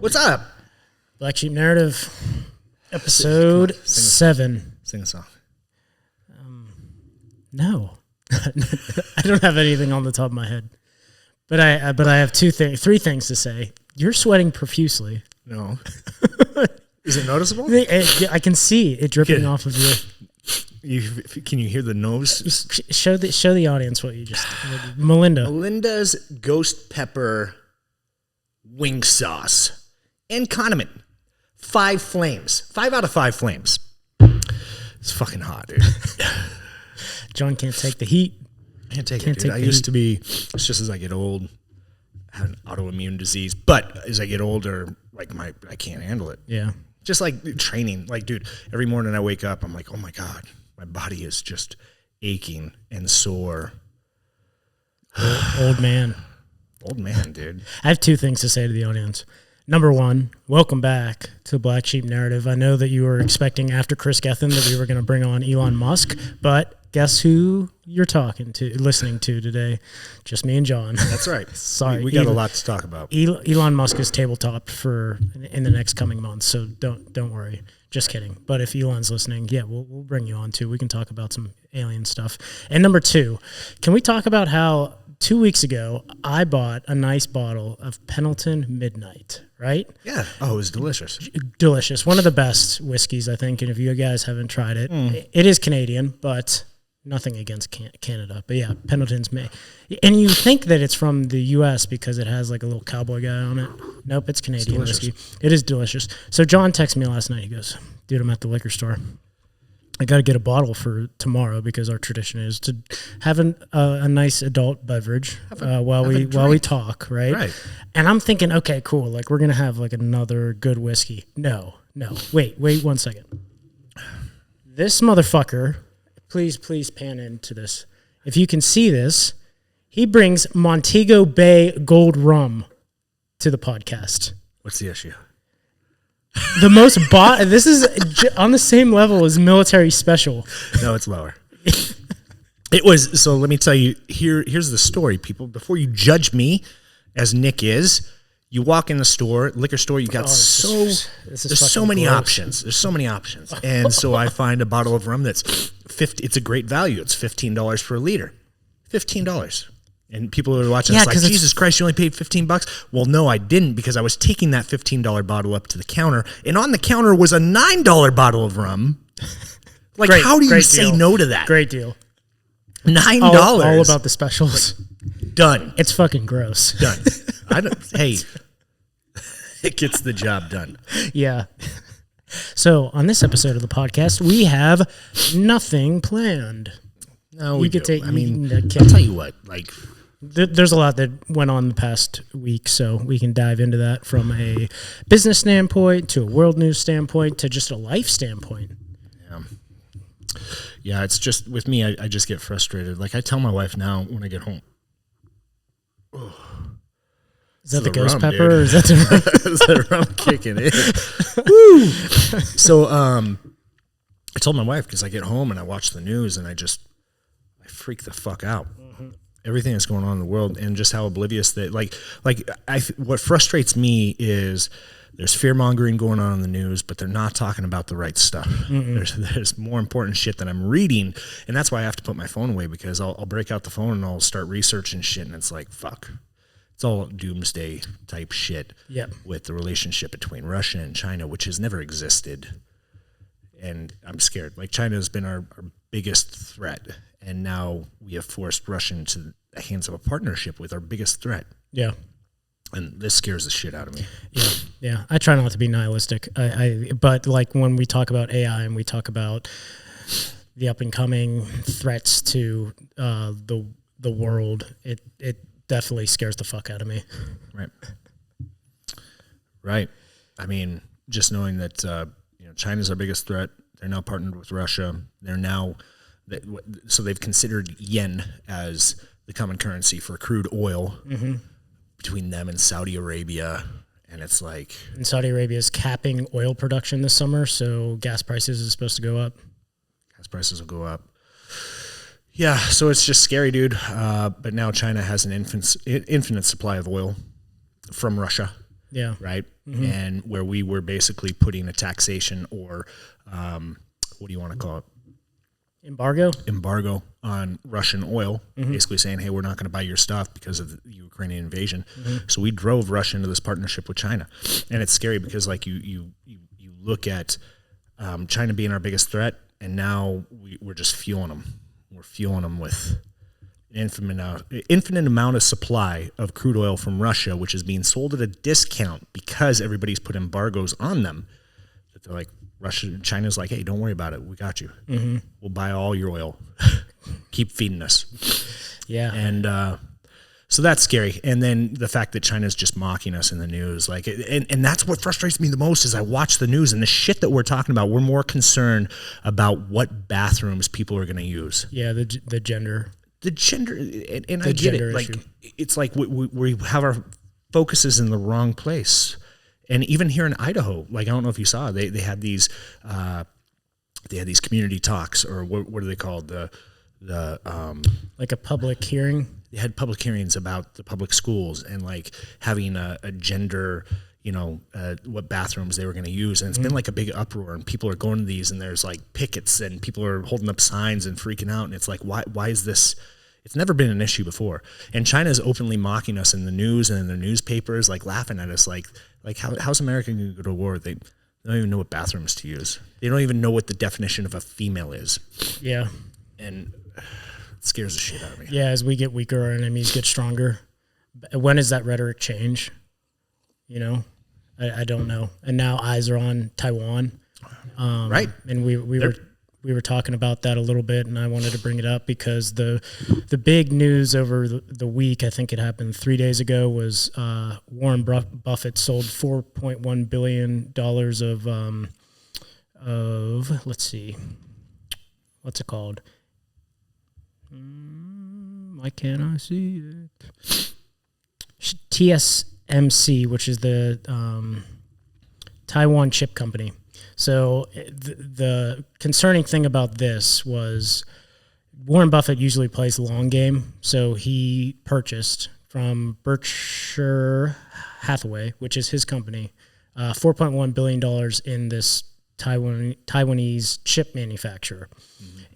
What's up? Black Sheep Narrative, episode 7. Sing a song. No. I don't have anything on the top of my head. But I have three things to say. You're sweating profusely. No. Is it noticeable? I can see it dripping off of your... Can you hear the nose? Show the audience what you just... Melinda's ghost pepper wing sauce and condiment. 5 flames. 5 out of 5 flames. It's fucking hot, dude. Jon can't take the heat. Can't take it, dude. I used to be, it's just as I get old, I have an autoimmune disease. But as I get older, like I can't handle it. Yeah. Just like training. Like, dude, every morning I wake up, I'm like, oh my God, my body is just aching and sore. Old man. Old man, dude. I have 2 things to say to the audience. Number 1, welcome back to Black Sheep Narrative. I know that you were expecting after Chris Gethin that we were going to bring on Elon Musk, but guess who you're listening to today? Just me and Jon. That's right. Sorry. We got a lot to talk about. Elon Musk is tabletop in the next coming months, so don't worry. Just kidding. But if Elon's listening, yeah, we'll bring you on too. We can talk about some alien stuff. And number 2, can we talk about how 2 weeks ago I bought a nice bottle of Pendleton Midnight, right? Yeah. Oh, it was delicious. Delicious. One of the best whiskeys, I think. And if you guys haven't tried it, it is Canadian, but nothing against Canada. But yeah, Pendleton's made. And you think that it's from the U.S. because it has like a little cowboy guy on it. Nope, it's Canadian whiskey. It is delicious. So Jon texted me last night. He goes, dude, I'm at the liquor store. I got to get a bottle for tomorrow because our tradition is to have a nice adult beverage while we talk, right? Right. And I'm thinking, okay, cool. Like we're gonna have like another good whiskey. No. Wait 1 second. This motherfucker, please pan into this. If you can see this, he brings Montego Bay Gold Rum to the podcast. What's the issue? The most this is on the same level as Military Special. No, it's lower. It was, so let me tell you, here's the story, people. Before you judge me, as Nick is, you walk in the store, liquor store, you got there's so many options. There's so many options. And so I find a bottle of rum that's it's a great value. It's $15 for a liter. $15. And people are watching, it's like, Jesus Christ, you only paid $15? Well, no, I didn't, because I was taking that $15 bottle up to the counter, and on the counter was a $9 bottle of rum. Like, how do you say no to that? Great deal. $9. All about the specials. Done. It's fucking gross. Done. Hey, it gets the job done. Yeah. So on this episode of the podcast, we have nothing planned. No, we do. I'll tell you what, like... There's a lot that went on the past week, so we can dive into that from a business standpoint to a world news standpoint to just a life standpoint. Yeah, it's just, with me, I just get frustrated. Like, I tell my wife now when I get home, is that the ghost pepper, or is that the rum? Is that rum kicking in? Woo! So, I told my wife, because I get home and I watch the news and I freak the fuck out. Mm-hmm. Everything that's going on in the world, and just how oblivious that, what frustrates me is there's fear mongering going on in the news, but they're not talking about the right stuff. There's more important shit that I'm reading, and that's why I have to put my phone away, because I'll break out the phone and I'll start researching shit, and it's like, fuck. It's all doomsday type shit. Yep. With the relationship between Russia and China, which has never existed. And I'm scared. Like, China has been our biggest threat, and now we have forced Russia into the hands of a partnership with our biggest threat. Yeah. And this scares the shit out of me. Yeah. I try not to be nihilistic. But like when we talk about AI and we talk about the up and coming threats to the world, it definitely scares the fuck out of me. Right. I mean, just knowing that China's our biggest threat. They're now partnered with Russia. So they've considered yen as the common currency for crude oil between them and Saudi Arabia. And it's like... And Saudi Arabia is capping oil production this summer, so gas prices are supposed to go up. Gas prices will go up. Yeah, so it's just scary, dude. But now China has an infinite supply of oil from Russia. Yeah. Right. And where we were basically putting a taxation or what do you want to call it? Embargo on Russian oil, basically saying, hey, we're not going to buy your stuff because of the Ukrainian invasion. So we drove Russia into this partnership with China. And it's scary because like you look at China being our biggest threat, and now we're just fueling them. We're fueling them with infinite amount of supply of crude oil from Russia, which is being sold at a discount because everybody's put embargoes on them. That they're like, China's like, hey, don't worry about it. We got you. We'll buy all your oil. Keep feeding us. Yeah. And so that's scary. And then the fact that China's just mocking us in the news, like, and that's what frustrates me the most is I watch the news and the shit that we're talking about. We're more concerned about what bathrooms people are going to use. Yeah, the gender. The gender, and I get it. Like, it's like we have our focuses in the wrong place. And even here in Idaho, like I don't know if you saw, they had these community talks, or what are they called? Like a public hearing. They had public hearings about the public schools and like having a gender, what bathrooms they were going to use, and it's been like a big uproar, and people are going to these, and there's like pickets, and people are holding up signs and freaking out, and it's like, why is this? It's never been an issue before, and China's openly mocking us in the news and in their newspapers, like laughing at us, like how's America going to go to war? They don't even know what bathrooms to use. They don't even know what the definition of a female is. Yeah, and it scares the shit out of me. Yeah, as we get weaker, our enemies get stronger. When does that rhetoric change? I don't know. And now eyes are on Taiwan, right? And we were talking about that a little bit, and I wanted to bring it up because the big news over the week, I think it happened 3 days ago, was Warren Buffett sold $4.1 billion of let's see, what's it called? Why can't I see it? TSMC, which is the Taiwan chip company. So the concerning thing about this was Warren Buffett usually plays the long game. So he purchased from Berkshire Hathaway, which is his company, $4.1 billion in this Taiwanese chip manufacturer.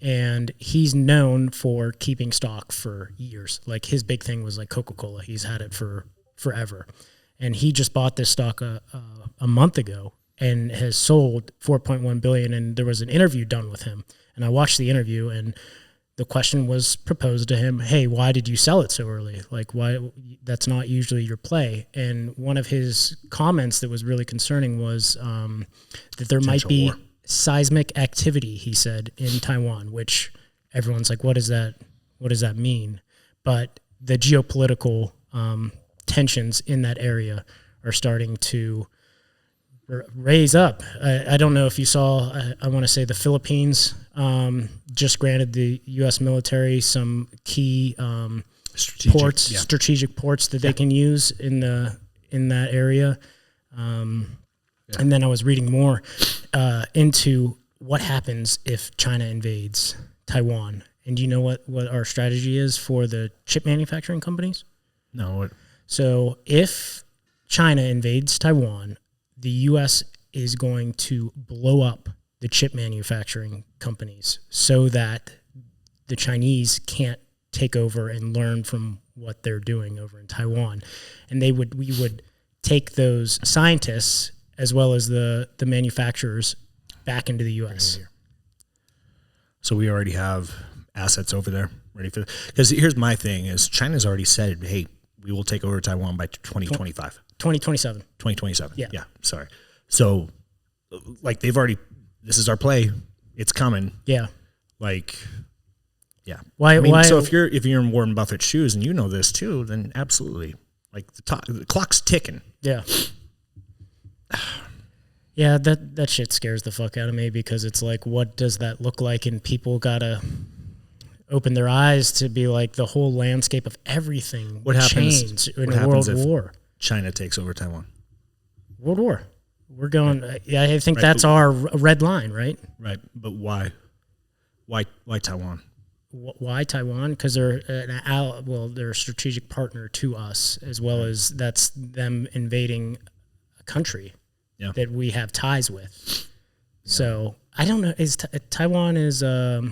And he's known for keeping stock for years. Like his big thing was like Coca-Cola. He's had it for forever. And he just bought this stock a month ago and has sold $4.1 billion. And there was an interview done with him. And I watched the interview, and the question was proposed to him, hey, why did you sell it so early? Like, why? That's not usually your play. And one of his comments that was really concerning was that there might be seismic activity, he said, in Taiwan, which everyone's like, what does that mean? But the geopolitical tensions in that area are starting to raise up. I don't know if you saw, I want to say the Philippines just granted the U.S. military some key strategic ports that they can use in that area. And then I was reading more into what happens if China invades Taiwan. And do you know what our strategy is for the chip manufacturing companies? No. What? So if China invades Taiwan, the U.S. is going to blow up the chip manufacturing companies so that the Chinese can't take over and learn from what they're doing over in Taiwan. And we would take those scientists as well as the manufacturers back into the U.S. So we already have assets over there ready for, because here's my thing is China's already said, hey, we will take over Taiwan by 2025. 2027. 2027. Yeah. Sorry. So like they've already, this is our play. It's coming. Yeah. Like, yeah. Why? So if you're in Warren Buffett's shoes and you know this too, then absolutely. Like the clock's ticking. Yeah. Yeah, that shit scares the fuck out of me because it's like, what does that look like? And people gotta open their eyes to be like the whole landscape of everything changed in a world war. China takes over Taiwan. World war. We're going. Yeah, I think that's our red line, right? Right, but why? Why Taiwan? Why Taiwan? Because they're they're a strategic partner to us, as well as that's them invading country Yeah. that we have ties with. So I don't know. Is Taiwan are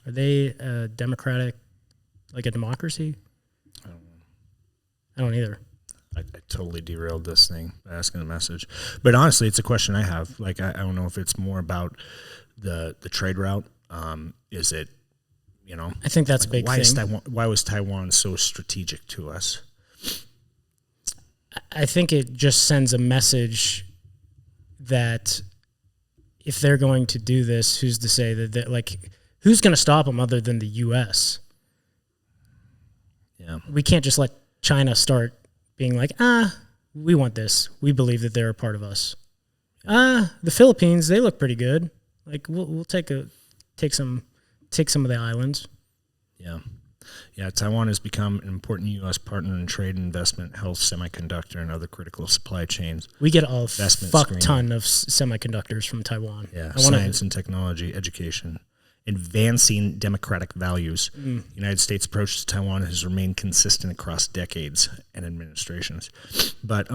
they democratic, like a democracy? I don't know. I don't either. I totally derailed this thing by asking the message. But honestly, it's a question I have. Like, I don't know if it's more about the trade route. Is it, I think that's like, a big thing. Why was Taiwan so strategic to us? I think it just sends a message that if they're going to do this, who's to say that who's going to stop them other than the U.S.? Yeah. We can't just let China start being like, we want this. We believe that they're a part of us. The Philippines, they look pretty good. Like we'll take some of the islands. Yeah. Yeah, Taiwan has become an important U.S. partner in trade and investment, health, semiconductor, and other critical supply chains. We get a ton of semiconductors from Taiwan. Yeah, science and technology, education, advancing democratic values. The United States' approach to Taiwan has remained consistent across decades and administrations. But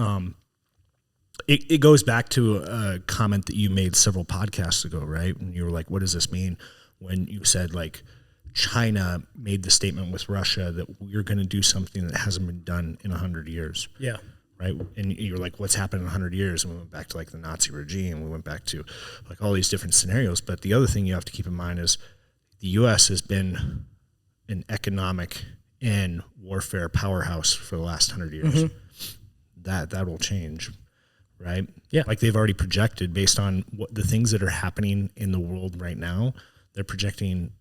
it goes back to a comment that you made several podcasts ago, right? And you were like, what does this mean? When you said, like, China made the statement with Russia that we're going to do something that hasn't been done in 100 years. Yeah. Right. And you're like, what's happened in 100 years? And we went back to like the Nazi regime. We went back to like all these different scenarios. But the other thing you have to keep in mind is the U.S. has been an economic and warfare powerhouse for the last 100 years. That will change. Right. Yeah. Like they've already projected based on what the things that are happening in the world right now. They're projecting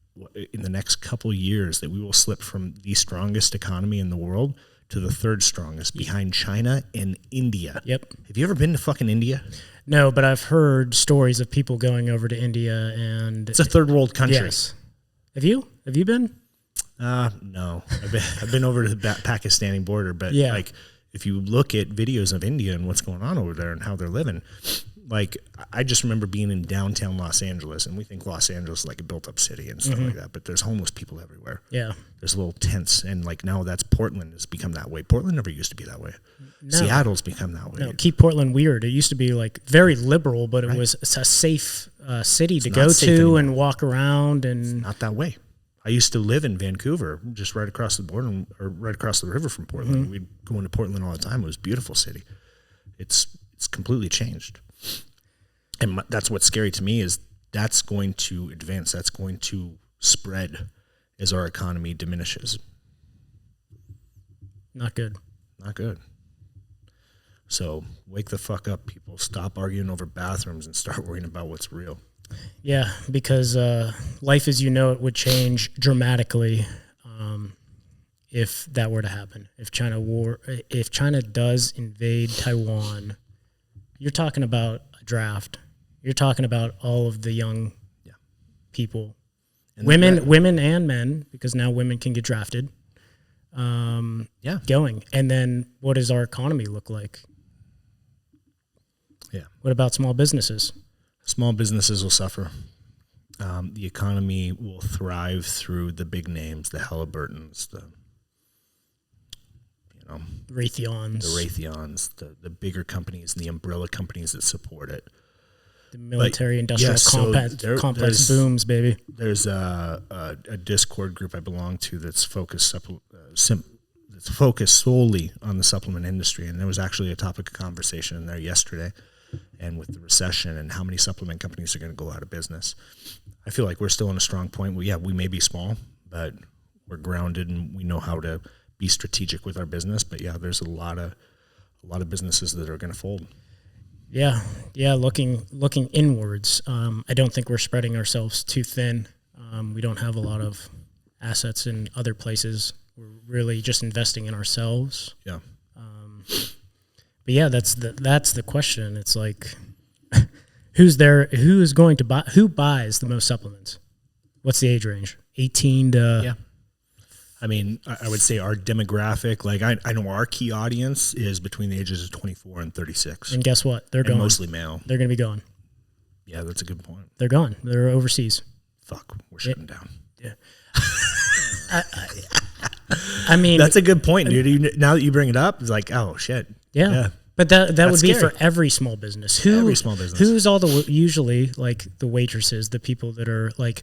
in the next couple of years that we will slip from the strongest economy in the world to the third strongest behind China and India. Yep. Have you ever been to fucking India? No, but I've heard stories of people going over to India and it's a third world country. Yes. Have you been? No. I've been over to the Pakistani border, but yeah. Like if you look at videos of India and what's going on over there and how they're living, like I just remember being in downtown Los Angeles, and we think Los Angeles is like a built-up city and stuff like that, but there's homeless people everywhere. Yeah, there's little tents, and like now that's Portland has become that way. Portland never used to be that way. No. Seattle's become that way. No, keep Portland weird. It used to be like very liberal, but it was a safe city to go to and walk around, and it's not that way. I used to live in Vancouver, just right across the border, or right across the river from Portland. We'd go into Portland all the time. It was a beautiful city. It's completely changed. And that's what's scary to me is that's going to advance. That's going to spread as our economy diminishes. Not good. Not good. So wake the fuck up, people. Stop arguing over bathrooms and start worrying about what's real. Yeah, because life as you know it would change dramatically if that were to happen. If China does invade Taiwan, you're talking about a draft. You're talking about all of the young people, and women and men, because now women can get drafted. Going. And then what does our economy look like? Yeah. What about small businesses? Small businesses will suffer. The economy will thrive through the big names, the Halliburtons, Raytheons, the bigger companies, and the umbrella companies that support it. The military-industrial complex booms, baby. There's a Discord group I belong to that's focused solely on the supplement industry, and there was actually a topic of conversation in there yesterday. And with the recession and how many supplement companies are going to go out of business, I feel like we're still in a strong point. We may be small, but we're grounded and we know how to be strategic with our business. But yeah, there's a lot of businesses that are going to fold. Yeah. Looking inwards, I don't think we're spreading ourselves too thin. We don't have a lot of assets in other places. We're really just investing in ourselves. Yeah. But yeah, that's the question. It's like, who buys the most supplements? What's the age range? 18 to... Yeah. I mean, I would say our demographic, like I know our key audience is between the ages of 24 and 36. And guess what? They're gone. Mostly male. They're going to be gone. Yeah, that's a good point. They're gone. They're overseas. Fuck, we're shutting down. Yeah. I mean... That's a good point, dude. Now that you bring it up, it's like, oh, shit. Yeah. But that would be scary. for every small business. Every small business. Who's all usually like the waitresses, the people that are like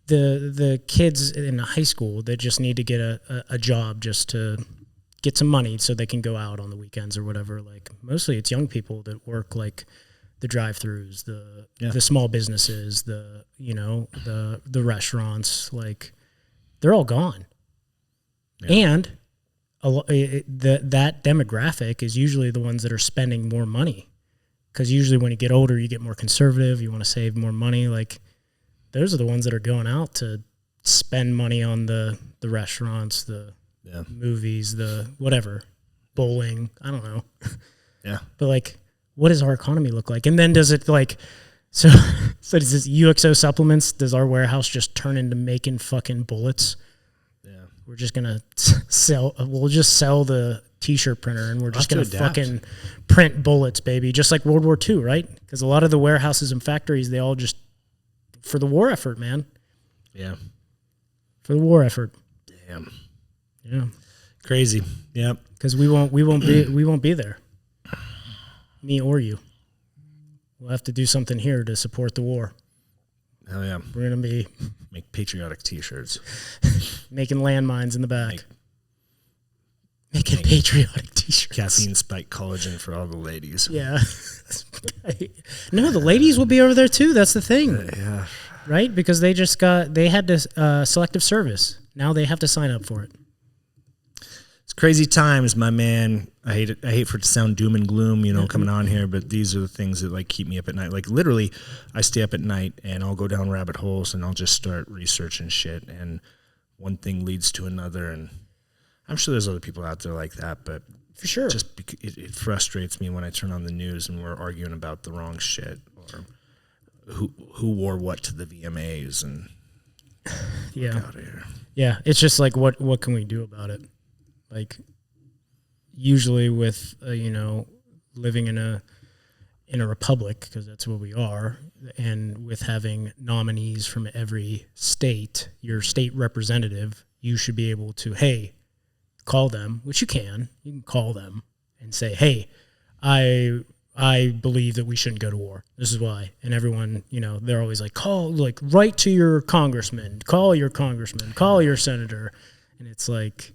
the kids in high school that just need to get a job just to get some money so they can go out on the weekends or whatever. Like mostly it's young people that work like the drive-throughs, the small businesses, the restaurants, like they're all gone. Yeah. And that demographic is usually the ones that are spending more money, because usually when you get older, you get more conservative. You want to save more money. Like those are the ones that are going out to spend money on the restaurants, the movies, the whatever, bowling. I don't know. Yeah. But like, what does our economy look like? And then does it like, so does this UXO supplements, does our warehouse just turn into making fucking bullets? We're just going to we'll just sell the t-shirt printer and we're just going to fucking print bullets, baby. Just like World War II, right? Because a lot of the warehouses and factories, they all just, for the war effort, man. Yeah. For the war effort. Damn. Yeah. Crazy. Yep. Because we won't be there. Me or you. We'll have to do something here to support the war. Hell yeah. We're going to be make patriotic t-shirts. Making landmines in the back. Making patriotic t-shirts. Caffeine spiked collagen for all the ladies. Yeah. No, the ladies will be over there too. That's the thing. Yeah. Right? Because they had to selective service. Now they have to sign up for it. It's crazy times, my man. I hate for it to sound doom and gloom, coming on here, but these are the things that like keep me up at night. Like literally, I stay up at night and I'll go down rabbit holes and I'll just start researching shit, and one thing leads to another. And I'm sure there's other people out there like that, but for sure, just it frustrates me when I turn on the news and we're arguing about the wrong shit, or who wore what to the VMAs, and yeah, get out of here. Yeah, it's just like what can we do about it? Like, usually with living in a republic, because that's what we are, and with having nominees from every state, your state representative, you should be able to, hey, call them, which you can call them and say, hey, I believe that we shouldn't go to war. This is why. And everyone, they're always like, write to your congressman, call your congressman, call your senator. And it's like,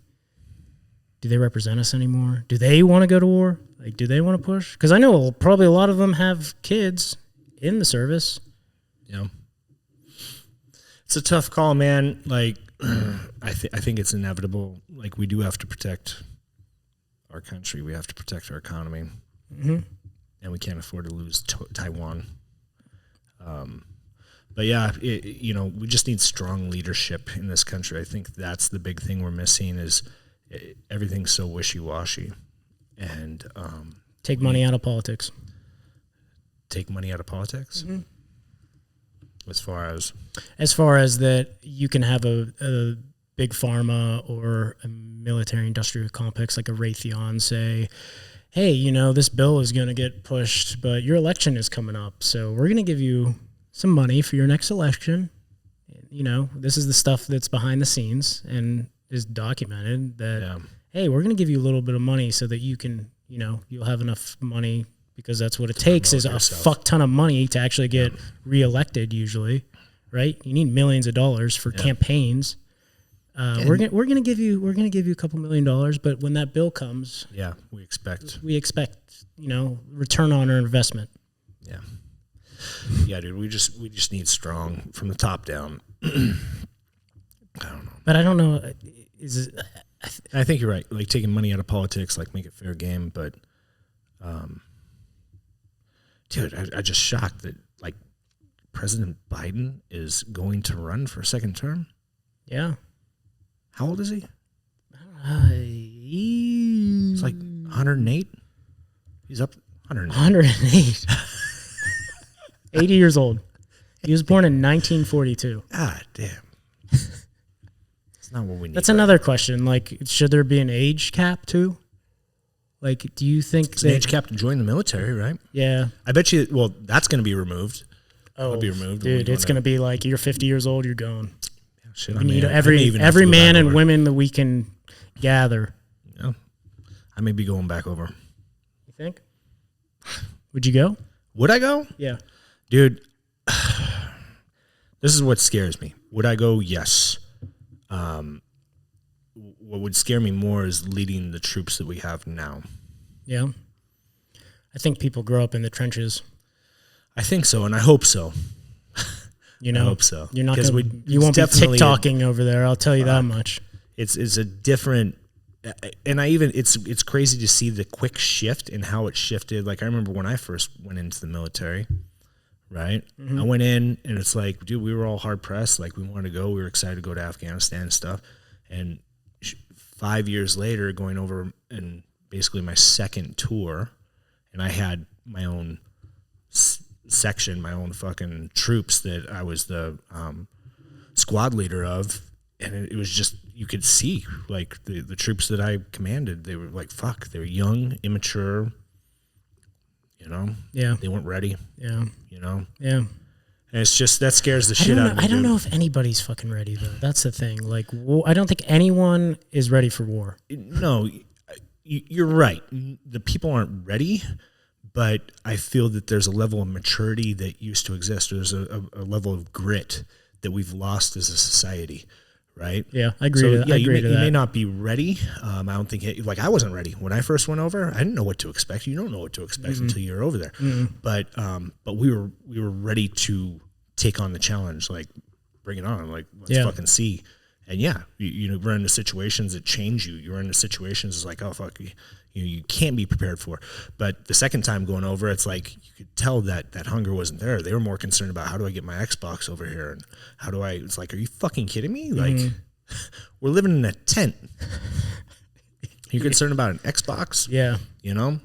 do they represent us anymore? Do they want to go to war? Like, do they want to push? Because I know probably a lot of them have kids in the service. Yeah. It's a tough call, man. Like, I think it's inevitable. Like, we do have to protect our country. We have to protect our economy. Mm-hmm. And we can't afford to lose Taiwan. But yeah, we just need strong leadership in this country. I think that's the big thing we're missing is everything's so wishy-washy. And take money out of politics. Take money out of politics? Mm-hmm. As far as that you can have a big pharma or a military industrial complex like a Raytheon say, hey, this bill is going to get pushed, but your election is coming up, so we're going to give you some money for your next election. This is the stuff that's behind the scenes and is documented that, hey, we're going to give you a little bit of money so that you can, you'll have enough money, because that's what it takes is a fuck ton of money to actually get reelected usually, right? You need millions of dollars for campaigns. We're gonna give you a couple $1 million, but when that bill comes, we expect return on our investment. Yeah, dude, we just need strong from the top down. I don't know, but I don't know. I think you're right. Like taking money out of politics, like make it fair game. But, dude, I just shocked that like President Biden is going to run for a second term. Yeah. How old is he? He's like 108. He's up 108. 80 years old. He was born in 1942. God damn. It's not what we need. That's another question. Like, should there be an age cap too? Like, do you think it's an age cap to join the military, right? Yeah. I bet you. Well, that's going to be removed. It'll be removed, dude. It's going to be like you're 50 years old. You're going. Shit, we need every man and women that we can gather. Yeah, I may be going back over. You think? Would you go? Would I go? Yeah. Dude, this is what scares me. Would I go? Yes. What would scare me more is leading the troops that we have now. Yeah. I think people grow up in the trenches. I think so, and I hope so. You know, I hope so. You're not gonna, you won't be TikToking over there. I'll tell you that much. It's a different, and it's crazy to see the quick shift in how it shifted. Like I remember when I first went into the military, right? Mm-hmm. I went in and it's like, dude, we were all hard pressed. Like we wanted to go. We were excited to go to Afghanistan and stuff. And 5 years later, going over and basically my second tour, and I had my own section, my own fucking troops that I was the squad leader of, and it was just, you could see like the troops that I commanded, they were like, fuck, they were young, immature, you know? Yeah. They weren't ready. Yeah. You know? Yeah. And it's just, that scares the shit out of me. I don't know if anybody's fucking ready though. That's the thing. Like, I don't think anyone is ready for war. No, you're right. The people aren't ready, but I feel that there's a level of maturity that used to exist. There's a level of grit that we've lost as a society, right? Yeah, I agree to that. Yeah, you may not be ready. I don't think, like I wasn't ready. When I first went over, I didn't know what to expect. You don't know what to expect until you're over there. But we were ready to take on the challenge, like bring it on, like let's fucking see. And yeah, you run into situations that change you. You run into situations it's like, oh fuck, you can't be prepared for. But the second time going over, it's like you could tell that hunger wasn't there. They were more concerned about how do I get my Xbox over here and how do I. It's like, are you fucking kidding me? Like we're living in a tent. You're concerned about an Xbox? Yeah, you know.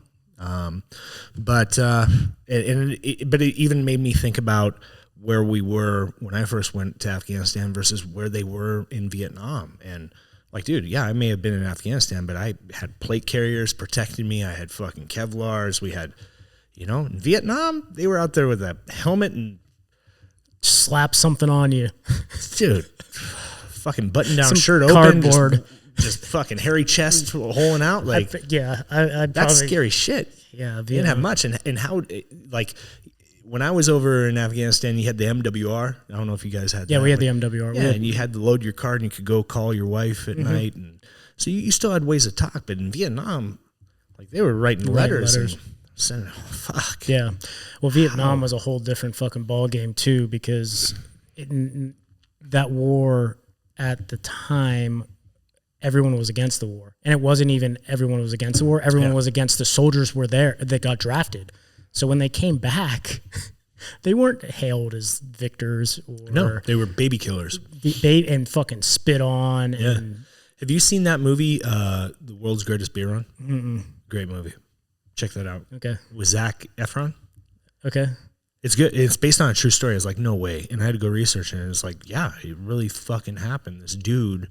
But it even made me think about where we were when I first went to Afghanistan versus where they were in Vietnam. And like, dude, yeah, I may have been in Afghanistan, but I had plate carriers protecting me. I had fucking Kevlars. We had, in Vietnam, they were out there with a helmet and slap something on you. Dude, fucking button down shirt cardboard. Open. Just fucking hairy chest holing out. Like, that's scary shit. Yeah. They didn't have much. And how, like, when I was over in Afghanistan, you had the MWR. I don't know if you guys had that. Yeah, we had the MWR. Yeah, and you had to load your card and you could go call your wife at night. And so you still had ways to talk. But in Vietnam, like they were writing letters. And sending, fuck. Yeah. Well, Vietnam was a whole different fucking ball game too, because that war at the time, everyone was against the war. And it wasn't even everyone was against the war. Everyone was against the soldiers were there that got drafted. So when they came back, they weren't hailed as victors. No, they were baby killers. And fucking spit on. Yeah. And have you seen that movie, The World's Greatest Beer Run? Mm-mm. Great movie. Check that out. Okay. With Zac Efron. Okay. It's good. It's based on a true story. I was like, no way. And I had to go research it. And it's like, yeah, it really fucking happened. This dude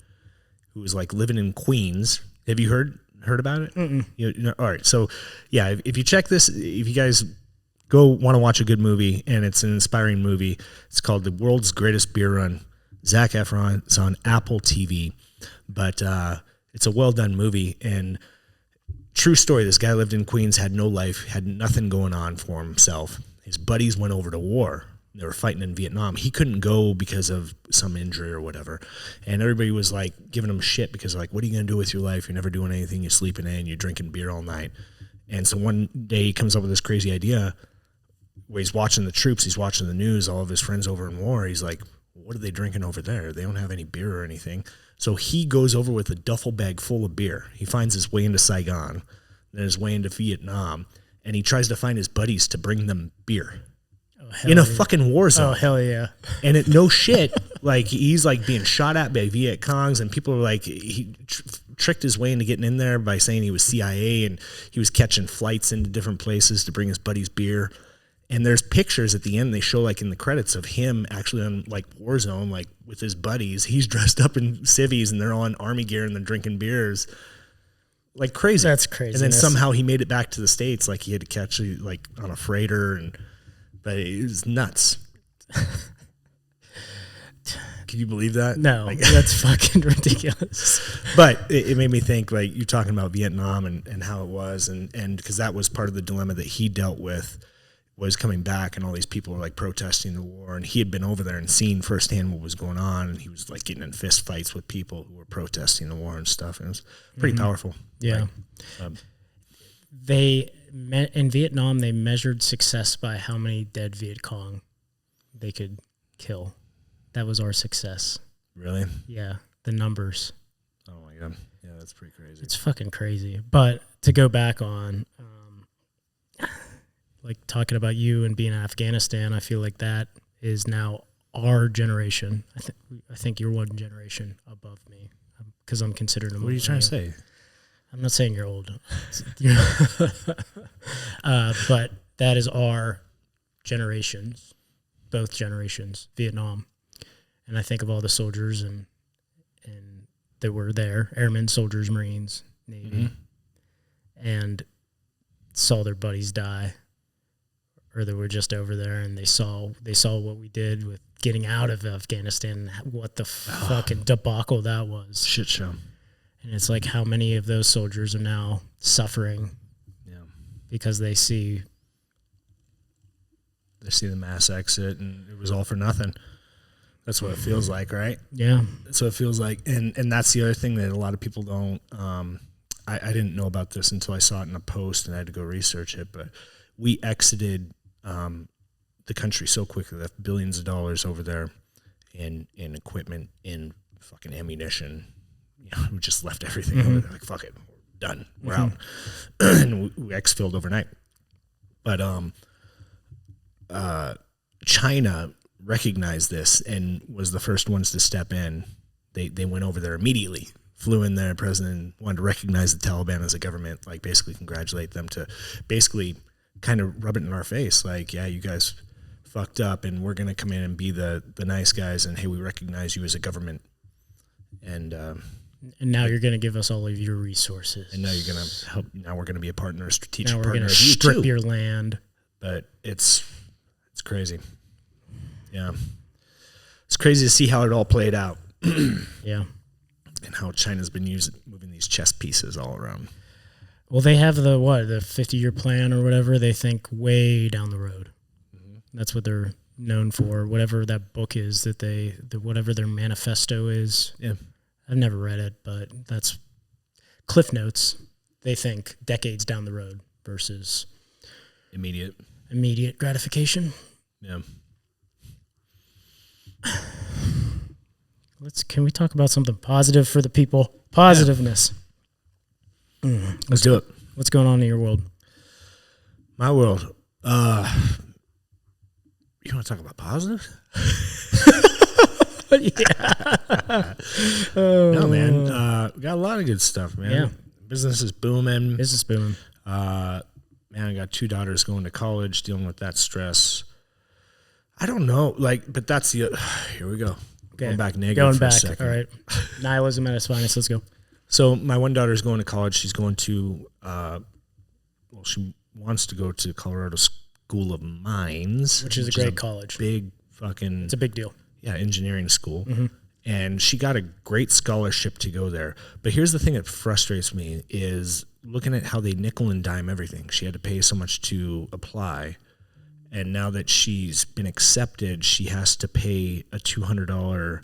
who was like living in Queens. Have you heard about it? All right. So yeah, if you check this, if you guys want to watch a good movie and it's an inspiring movie, it's called The World's Greatest Beer Run. Zac Efron. It's on Apple TV, but it's a well done movie and true story. This guy lived in Queens, had no life, had nothing going on for himself. His buddies went over to war. They were fighting in Vietnam. He couldn't go because of some injury or whatever. And everybody was like giving him shit because like, what are you going to do with your life? You're never doing anything. You're sleeping in, you're drinking beer all night. And so one day he comes up with this crazy idea where he's watching the troops. He's watching the news, all of his friends over in war. He's like, what are they drinking over there? They don't have any beer or anything. So he goes over with a duffel bag full of beer. He finds his way into Saigon, then his way into Vietnam. And he tries to find his buddies to bring them beer. In a fucking war zone. Oh, hell yeah. And no shit, like he's like being shot at by Viet Congs and people are like, he tricked his way into getting in there by saying he was CIA and he was catching flights into different places to bring his buddies beer. And there's pictures at the end, they show like in the credits of him actually on like war zone, like with his buddies. He's dressed up in civvies and they're all in army gear and they're drinking beers. Like crazy. That's crazy. And then somehow he made it back to the States. Like he had to catch like on a freighter but it was nuts. Can you believe that? No, Like, that's fucking ridiculous. but it made me think, like, you're talking about Vietnam and how it was, and because that was part of the dilemma that he dealt with, was coming back, and all these people were like protesting the war, and he had been over there and seen firsthand what was going on, and he was like getting in fist fights with people who were protesting the war and stuff, and it was pretty powerful. Yeah. In Vietnam, they measured success by how many dead Viet Cong they could kill. That was our success. Really? Yeah, the numbers. Oh my God. Yeah, that's pretty crazy. It's fucking crazy. But to go back on, like talking about you and being in Afghanistan, I feel like that is now our generation. I think you're one generation above me because I'm considered a. What are you trying to say? I'm not saying you're old, but that is our generations, both generations, Vietnam. And I think of all the soldiers and that were there, airmen, soldiers, Marines, Navy, and saw their buddies die, or they were just over there and they saw what we did with getting out of Afghanistan, what the fucking debacle that was. Shit show. And it's like how many of those soldiers are now suffering because they see the mass exit and it was all for nothing. That's what it feels like, right? Yeah. That's what it feels like. And that's the other thing that a lot of people don't, I didn't know about this until I saw it in a post and I had to go research it, but we exited the country so quickly, left billions of dollars over there in equipment, in fucking ammunition. You know, we just left everything over there. Like, fuck it, we're done, we're out. And we exfilled overnight. But China recognized this and was the first ones to step in. They went over there immediately, flew in there. President wanted to recognize the Taliban as a government, like basically congratulate them, to basically kind of rub it in our face, like, yeah, you guys fucked up and we're going to come in and be the nice guys, and hey, we recognize you as a government. And now you're going to give us all of your resources. And now you're going to help. Now we're going to be a partner, a strategic partner. Now we're going to strip your land. But it's crazy. Yeah. It's crazy to see how it all played out. Yeah. And how China's been moving these chess pieces all around. Well, they have the 50-year plan or whatever. They think way down the road. That's what they're known for. Whatever that book is whatever their manifesto is. Yeah. I've never read it, but that's Cliff Notes. They think decades down the road versus immediate gratification. Yeah. Can we talk about something positive for the people? Positiveness. Yeah. Let's do it. What's going on in your world? My world. You want to talk about positive? Yeah. No, man. We got a lot of good stuff, man. Yeah. Business is booming. Business booming. Man, I got 2 daughters going to college, dealing with that stress. I don't know, but that's the. Here we go. Okay. Going back negative for a second. All right. Nihilism at its finest. Let's go. So my one daughter's going to college. She's going to, she wants to go to Colorado School of Mines, which is a great college. Big fucking. It's a big deal. Yeah, engineering school. And she got a great scholarship to go there. But here's the thing that frustrates me is looking at how they nickel and dime everything. She had to pay so much to apply. And now that she's been accepted, she has to pay a $200,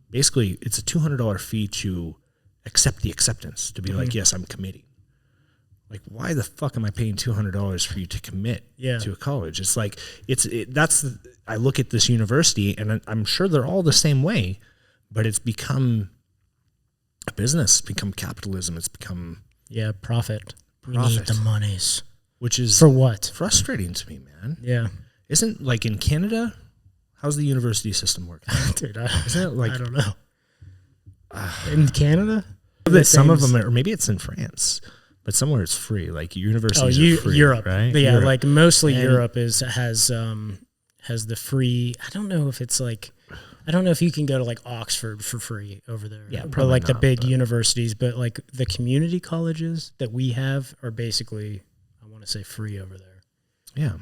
basically it's a $200 fee to accept the acceptance, to be like, yes, I'm committing. Like, why the fuck am I paying $200 for you to commit to a college? It's like, I look at this university and I'm sure they're all the same way, but it's become a business, it's become capitalism, it's become profit. We need the monies. Which is for what? Frustrating to me, man. Yeah. Isn't, like, in Canada, how's the university system work? Dude, isn't it like, I don't know. In Canada? Some of them, or maybe it's in France, but somewhere it's free. Like, universities are free. Europe, right? Yeah, Europe. Like mostly Europe has the free. I don't know if it's like, I don't know if you can go to like Oxford for free over there. Yeah, but like the big universities, but like the community colleges that we have are basically, I want to say, free over there. Yeah,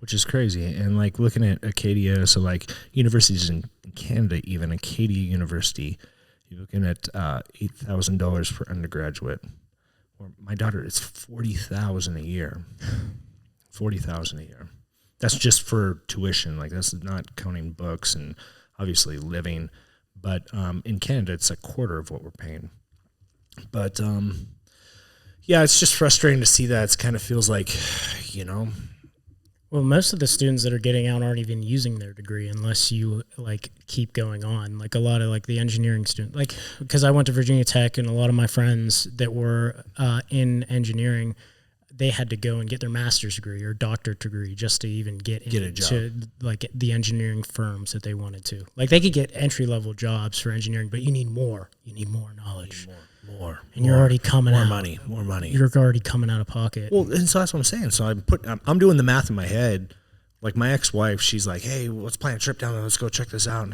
which is crazy. And like looking at Acadia, so like universities in Canada, even Acadia University, you're looking at $8,000 for undergraduate. Or my daughter, it's $40,000 a year. $40,000 a year. That's just for tuition. Like, that's not counting books and obviously living. But in Canada, it's a quarter of what we're paying. But yeah, it's just frustrating to see that. It kind of feels like, you know. Well, most of the students that are getting out aren't even using their degree unless you like keep going on. Like a lot of like the engineering students, like because I went to Virginia Tech, and a lot of my friends that were in engineering, they had to go and get their master's degree or doctorate degree just to even get a job. into like the engineering firms that they wanted to. Like they could get entry level jobs for engineering, but you need more. You need more knowledge. More. And you're already coming out. More money. You're already coming out of pocket. Well, and so that's what I'm saying. So I'm doing the math in my head. Like my ex-wife, she's like, "Hey, let's plan a trip down there. Let's go check this out."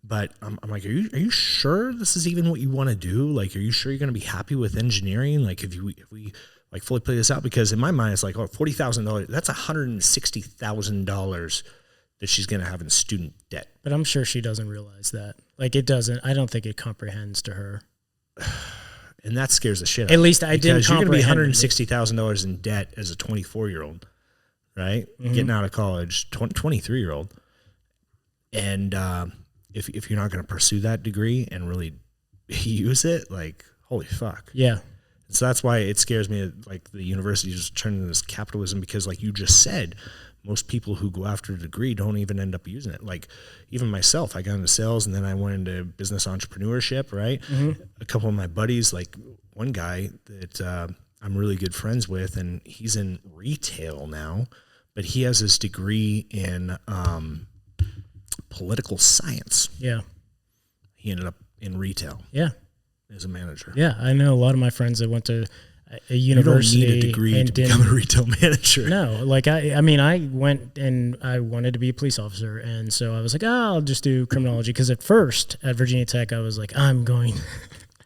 But I'm like, are you sure this is even what you want to do? Like, are you sure you're going to be happy with engineering? Like, if we like fully play this out, because in my mind it's like, oh, $40,000. That's $160,000 that she's going to have in student debt. But I'm sure she doesn't realize that. Like it doesn't. I don't think it comprehends to her. And that scares the shit out of me. At least I didn't comprehend. You're going to be $160,000 in debt as a 24-year-old, right? Mm-hmm. Getting out of college, 23-year-old. And if you're not going to pursue that degree and really use it, like, holy fuck. Yeah. So that's why it scares me, like the university just turning into this capitalism, because like you just said, most people who go after a degree don't even end up using it. Like even myself, I got into sales and then I went into business entrepreneurship, right? Mm-hmm. A couple of my buddies, like one guy that I'm really good friends with, and he's in retail now, but he has his degree in political science. Yeah. He ended up in retail. Yeah. As a manager. Yeah, I know a lot of my friends that went to a university. You don't need a degree to become a retail manager. No, like I mean, I went and I wanted to be a police officer, and so I was like, I'll just do criminology, because at first at Virginia Tech I was like, I'm going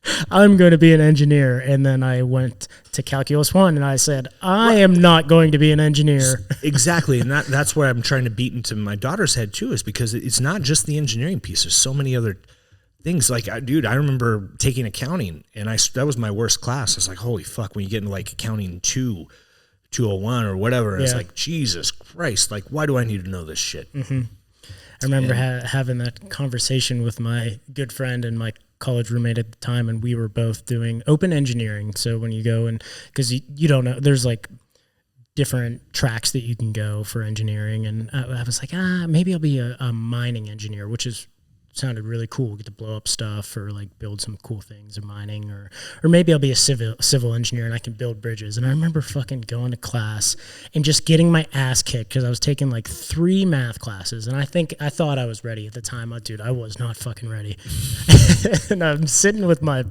to be an engineer, and then I went to Calculus 1 and I said, I am not going to be an engineer. Exactly, and that's where I'm trying to beat into my daughter's head too, is because it's not just the engineering piece. There's so many other things. Like, dude, I remember taking accounting, and that was my worst class. I was like, holy fuck, when you get into like accounting 201 or whatever, yeah. It's like, Jesus Christ, like, why do I need to know this shit? Mm-hmm. I remember having that conversation with my good friend and my college roommate at the time, and we were both doing open engineering. So when you go and, because you don't know, there's like different tracks that you can go for engineering, and I was like, maybe I'll be a mining engineer, which sounded really cool. Get to blow up stuff or like build some cool things in mining, or maybe I'll be a civil engineer and I can build bridges. And I remember fucking going to class and just getting my ass kicked because I was taking like 3 math classes, and I thought I was ready at the time. Dude, I was not fucking ready. And I'm sitting with my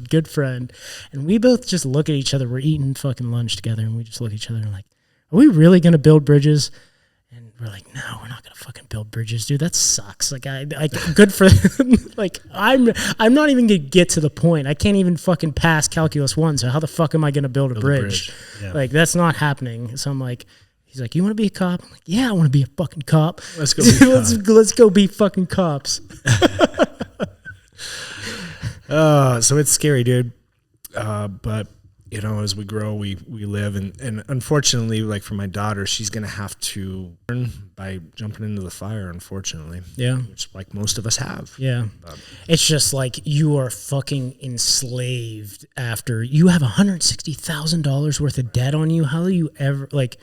good friend, and we both just look at each other. We're eating fucking lunch together, and we just look at each other and like, are we really gonna build bridges? And we're like, no, we're not gonna fucking build bridges, dude. That sucks. Like, I good for like, I'm not even gonna get to the point. I can't even fucking pass Calculus 1. So how the fuck am I gonna build a bridge? Yeah. Like, that's not happening. So I'm like, he's like, you want to be a cop? I'm like, yeah, I want to be a fucking cop. Let's go. Be let's go be fucking cops. So it's scary, dude. But you know, as we grow, we live, and unfortunately, like for my daughter, she's gonna have to learn by jumping into the fire, unfortunately. Yeah. Which, like, most of us have. Yeah. It's just like you are fucking enslaved after you have $160,000 worth of debt on you. How do you ever, like,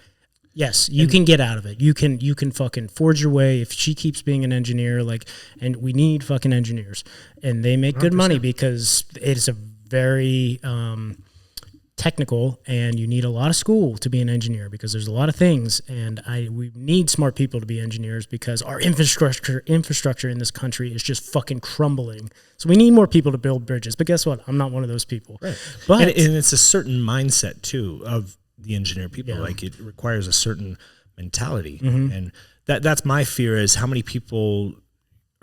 yes, you can get out of it. You can fucking forge your way if she keeps being an engineer, like, and we need fucking engineers, and they make 100%. Good money because it is a very technical, and you need a lot of school to be an engineer because there's a lot of things, and we need smart people to be engineers because our infrastructure in this country is just fucking crumbling. So we need more people to build bridges. But guess what? I'm not one of those people. Right. But and it's a certain mindset too of the engineer people. Yeah. Like, it requires a certain mentality, mm-hmm. and that's my fear, is how many people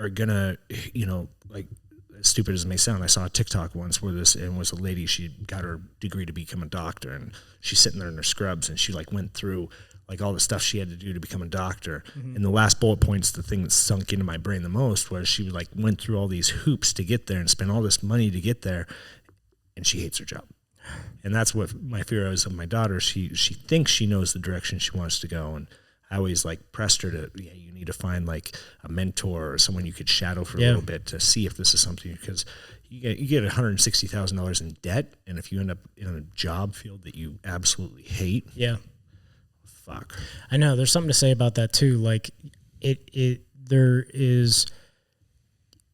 are gonna, you know, like, as stupid as it may sound, I saw a TikTok once where it was a lady, she got her degree to become a doctor, and she's sitting there in her scrubs, and she like went through like all the stuff she had to do to become a doctor. And the last bullet point's the thing that sunk into my brain the most, was she like went through all these hoops to get there and spent all this money to get there, and she hates her job. And that's what my fear is of my daughter. She thinks she knows the direction she wants to go, and I always like pressed her to, you need to find like a mentor or someone you could shadow for a little bit to see if this is something, because you get $160,000 in debt, and if you end up in a job field that you absolutely hate, fuck. I know there's something to say about that too. Like there is,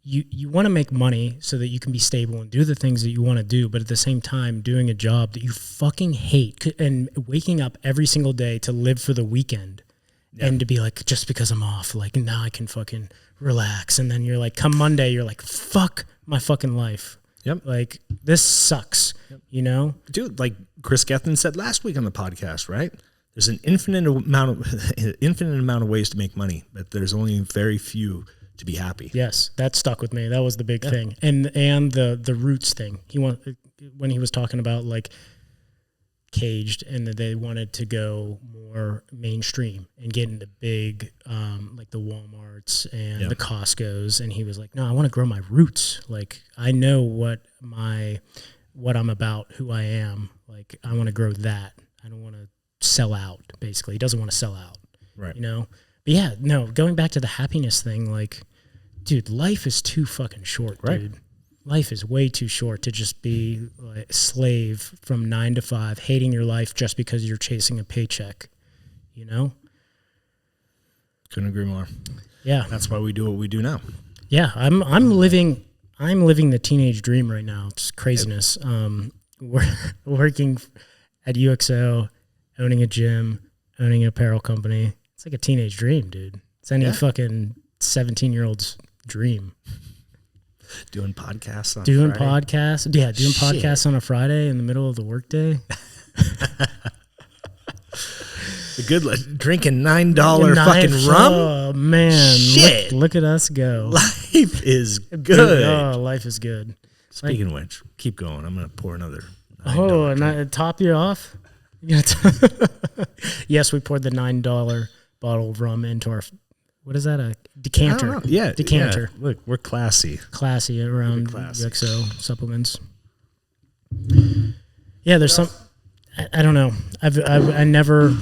you want to make money so that you can be stable and do the things that you want to do, but at the same time doing a job that you fucking hate and waking up every single day to live for the weekend. And to be like, just because I'm off, like now I can fucking relax. And then you're like, come Monday, you're like, fuck my fucking life. Yep. Like this sucks, you know? Dude, like Chris Gethin said last week on the podcast, right? There's an infinite amount of ways to make money, but there's only very few to be happy. Yes, that stuck with me. That was the big thing. And the roots thing. When he was talking about like Caged, and that they wanted to go more mainstream and get into big, like the Walmarts and the Costcos. And he was like, no, I want to grow my roots. Like I know what I'm about, who I am. Like I want to grow that. I don't want to sell out, basically. He doesn't want to sell out, right? You know? But yeah, no, going back to the happiness thing, like, dude, life is too fucking short, dude. Life is way too short to just be like a slave from 9 to 5, hating your life just because you're chasing a paycheck, you know? Couldn't agree more. Yeah. That's why we do what we do now. Yeah, I'm living the teenage dream right now. It's craziness. We're working at UXO, owning a gym, owning an apparel company. It's like a teenage dream, dude. It's any fucking 17-year-old's dream. Doing podcasts on Friday. Yeah, doing podcasts on a Friday in the middle of the workday. The good drinking $9 fucking rum. Oh man, shit! Look at us go. Life is good. Oh, life is good. Speaking of which, keep going. I'm gonna pour another. And I top you off. Yes, we poured the $9 bottle of rum into our. What is that? A decanter? Yeah, decanter. Yeah. Look, we're classy. Classy around UXO supplements. Yeah, there's some. I don't know. I never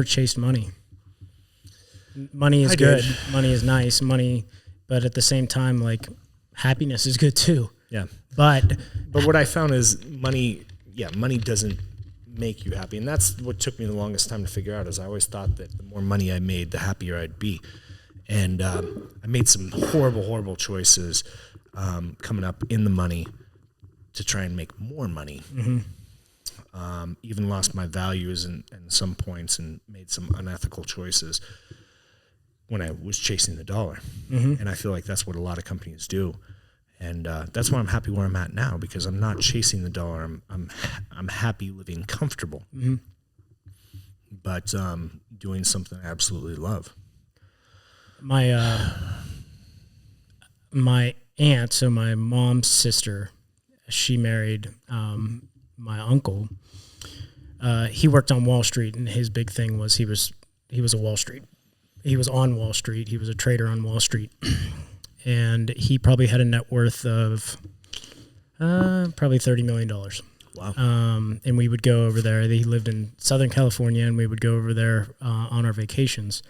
chased money. Money is good. Money is nice. Money, but at the same time, like happiness is good too. Yeah. But what I found is money doesn't make you happy, and that's what took me the longest time to figure out. Is I always thought that the more money I made, the happier I'd be, and I made some horrible choices coming up in the money to try and make more money. Even lost my values in some points and made some unethical choices when I was chasing the dollar. And I feel like that's what a lot of companies do. And that's why I'm happy where I'm at now, because I'm not chasing the dollar. I'm happy living comfortable, but doing something I absolutely love. My aunt, so my mom's sister, she married my uncle. He worked on Wall Street, and his big thing was he was a Wall Street. He was on Wall Street. He was a trader on Wall Street. And he probably had a net worth of probably $30 million. Wow. And we would go over there. He lived in Southern California, and we would go over there on our vacations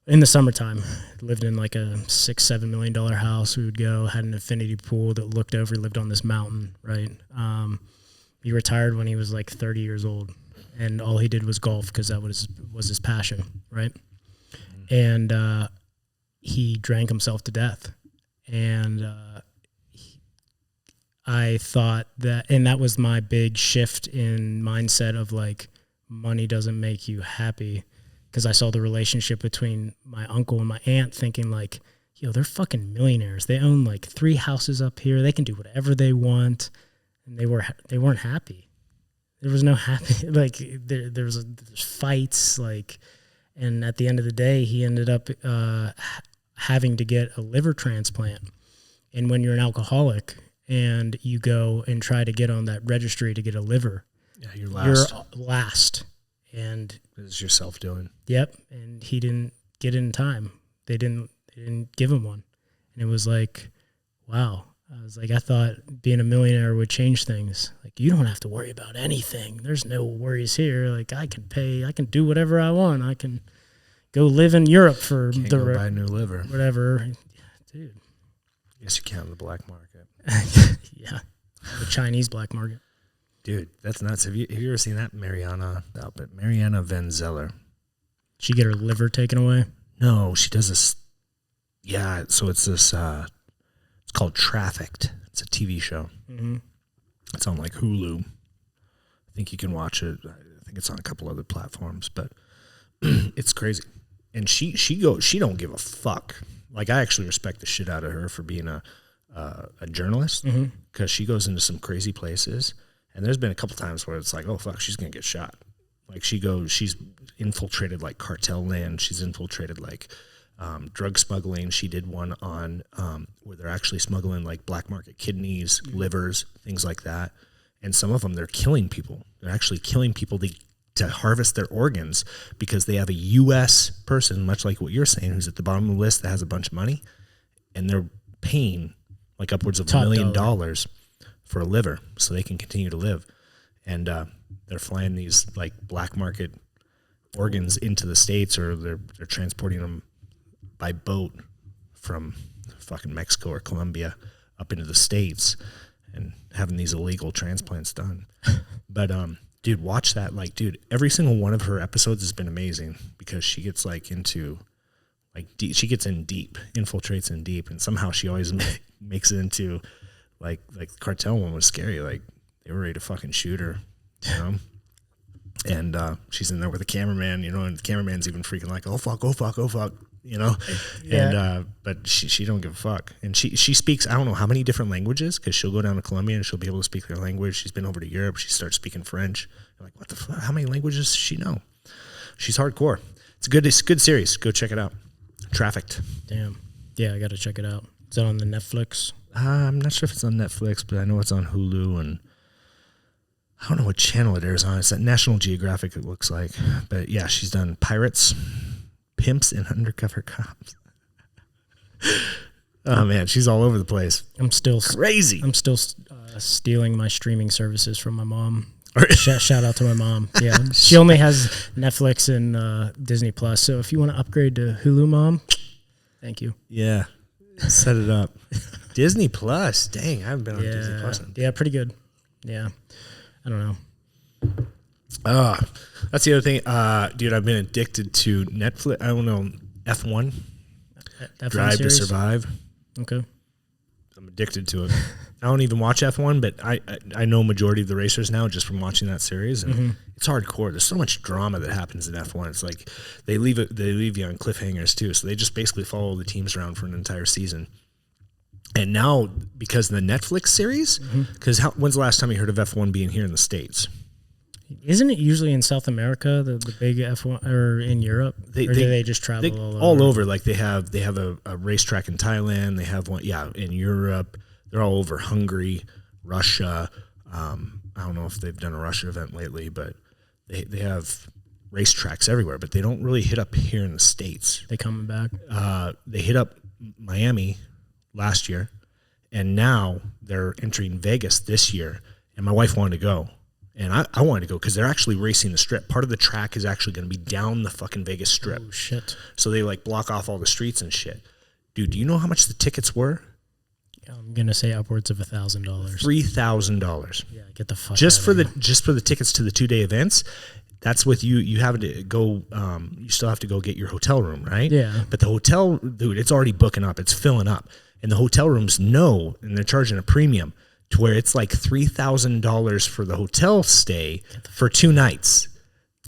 in the summertime. Lived in like a $6-7 million house. We would go, had an infinity pool that looked over, lived on this mountain, right? He retired when he was like 30 years old, and all he did was golf because that was his passion, right? And he drank himself to death. And I thought that was my big shift in mindset of like, money doesn't make you happy, because I saw the relationship between my uncle and my aunt, thinking like, yo, they're fucking millionaires. They own like 3 houses up here. They can do whatever they want. And they weren't happy. There was no happy, like there's fights, like, and at the end of the day, he ended up, having to get a liver transplant. And when you're an alcoholic and you go and try to get on that registry to get a liver, you're last. You're last. And this is yourself doing. Yep. And he didn't get in time. They didn't give him one. And it was like, wow. I was like, I thought being a millionaire would change things. Like, you don't have to worry about anything. There's no worries here. Like, I can do whatever I want. I can go live in Europe for buy a new liver. Whatever. Dude. Yes, you can on the black market. Yeah. The Chinese black market. Dude, that's nuts. Have you ever seen that? Mariana Van Zeller. She get her liver taken away? No, she does this. Yeah, so it's this, it's called Trafficked. It's a TV show. Mm-hmm. It's on like Hulu. I think you can watch it. I think it's on a couple other platforms, but it's crazy. And she don't give a fuck. Like, I actually respect the shit out of her for being a journalist, because she goes into some crazy places. And there's been a couple times where it's like, oh fuck, she's gonna get shot. Like, she's infiltrated like cartel land. She's infiltrated like drug smuggling. She did one on where they're actually smuggling like black market kidneys, livers, things like that. And some of them, they're killing people. They're actually killing people to harvest their organs, because they have a U.S. person, much like what you're saying, who's at the bottom of the list that has a bunch of money, and they're paying like upwards of $1 million for a liver so they can continue to live. And they're flying these like black market organs into the States, or they're transporting them by boat from fucking Mexico or Colombia up into the States and having these illegal transplants done. But dude, watch that. Like, dude, every single one of her episodes has been amazing, because she gets like into like deep, she gets in deep, infiltrates in deep, and somehow she always makes it into like the cartel one was scary. Like, they were ready to fucking shoot her, you know? And she's in there with the cameraman, you know, and the cameraman's even freaking like, oh fuck, you know? Yeah. And but she don't give a fuck. And she speaks, I don't know how many different languages, because she'll go down to Colombia and she'll be able to speak their language. She's been over to Europe. She starts speaking French. You're like, what the fuck? How many languages does she know? She's hardcore. It's a good series. Go check it out. Trafficked. Damn. Yeah, I got to check it out. Is that on the Netflix? I'm not sure if it's on Netflix, but I know it's on Hulu, and I don't know what channel it airs on. It's at National Geographic, it looks like. But yeah, she's done Pirates, Pimps, and Undercover Cops. Oh man, she's all over the place. I'm still crazy. I'm still stealing my streaming services from my mom. Shout out to my mom. Yeah, she only has Netflix and Disney Plus. So if you want to upgrade to Hulu, Mom, thank you. Yeah, set it up. Disney Plus. Dang, I haven't been on Disney Plus. Yeah, pretty good. Yeah, I don't know. That's the other thing, dude. I've been addicted to Netflix. I don't know, F1. Drive series? to Survive. Okay. I'm addicted to it. I don't even watch F1, but I know majority of the racers now just from watching that series, and it's hardcore. There's so much drama that happens in F1. It's like they leave you on cliffhangers too. So they just basically follow the teams around for an entire season. And now, because of the Netflix series, because when's the last time you heard of F1 being here in the States? Isn't it usually in South America, the big F1, or in Europe? Or do they just travel all over? Like they have a racetrack in Thailand. They have one, in Europe. They're all over Hungary, Russia. I don't know if they've done a Russia event lately, but they have racetracks everywhere. But they don't really hit up here in the States. They coming back? They hit up Miami last year, and now they're entering Vegas this year. And my wife wanted to go. And I wanted to go because they're actually racing the strip. Part of the track is actually going to be down the fucking Vegas Strip. Oh, shit. So they like block off all the streets and shit. Dude, do you know how much the tickets were? I'm going to say upwards of $1,000. $3,000. Yeah, get the fuck just out for of the here. Just for the tickets to the 2-day events. That's with you have to go, you still have to go get your hotel room, right? Yeah. But the hotel, dude, it's already booking up. It's filling up. And the hotel rooms know, and they're charging a premium to where it's like $3,000 for the hotel stay for 2 nights.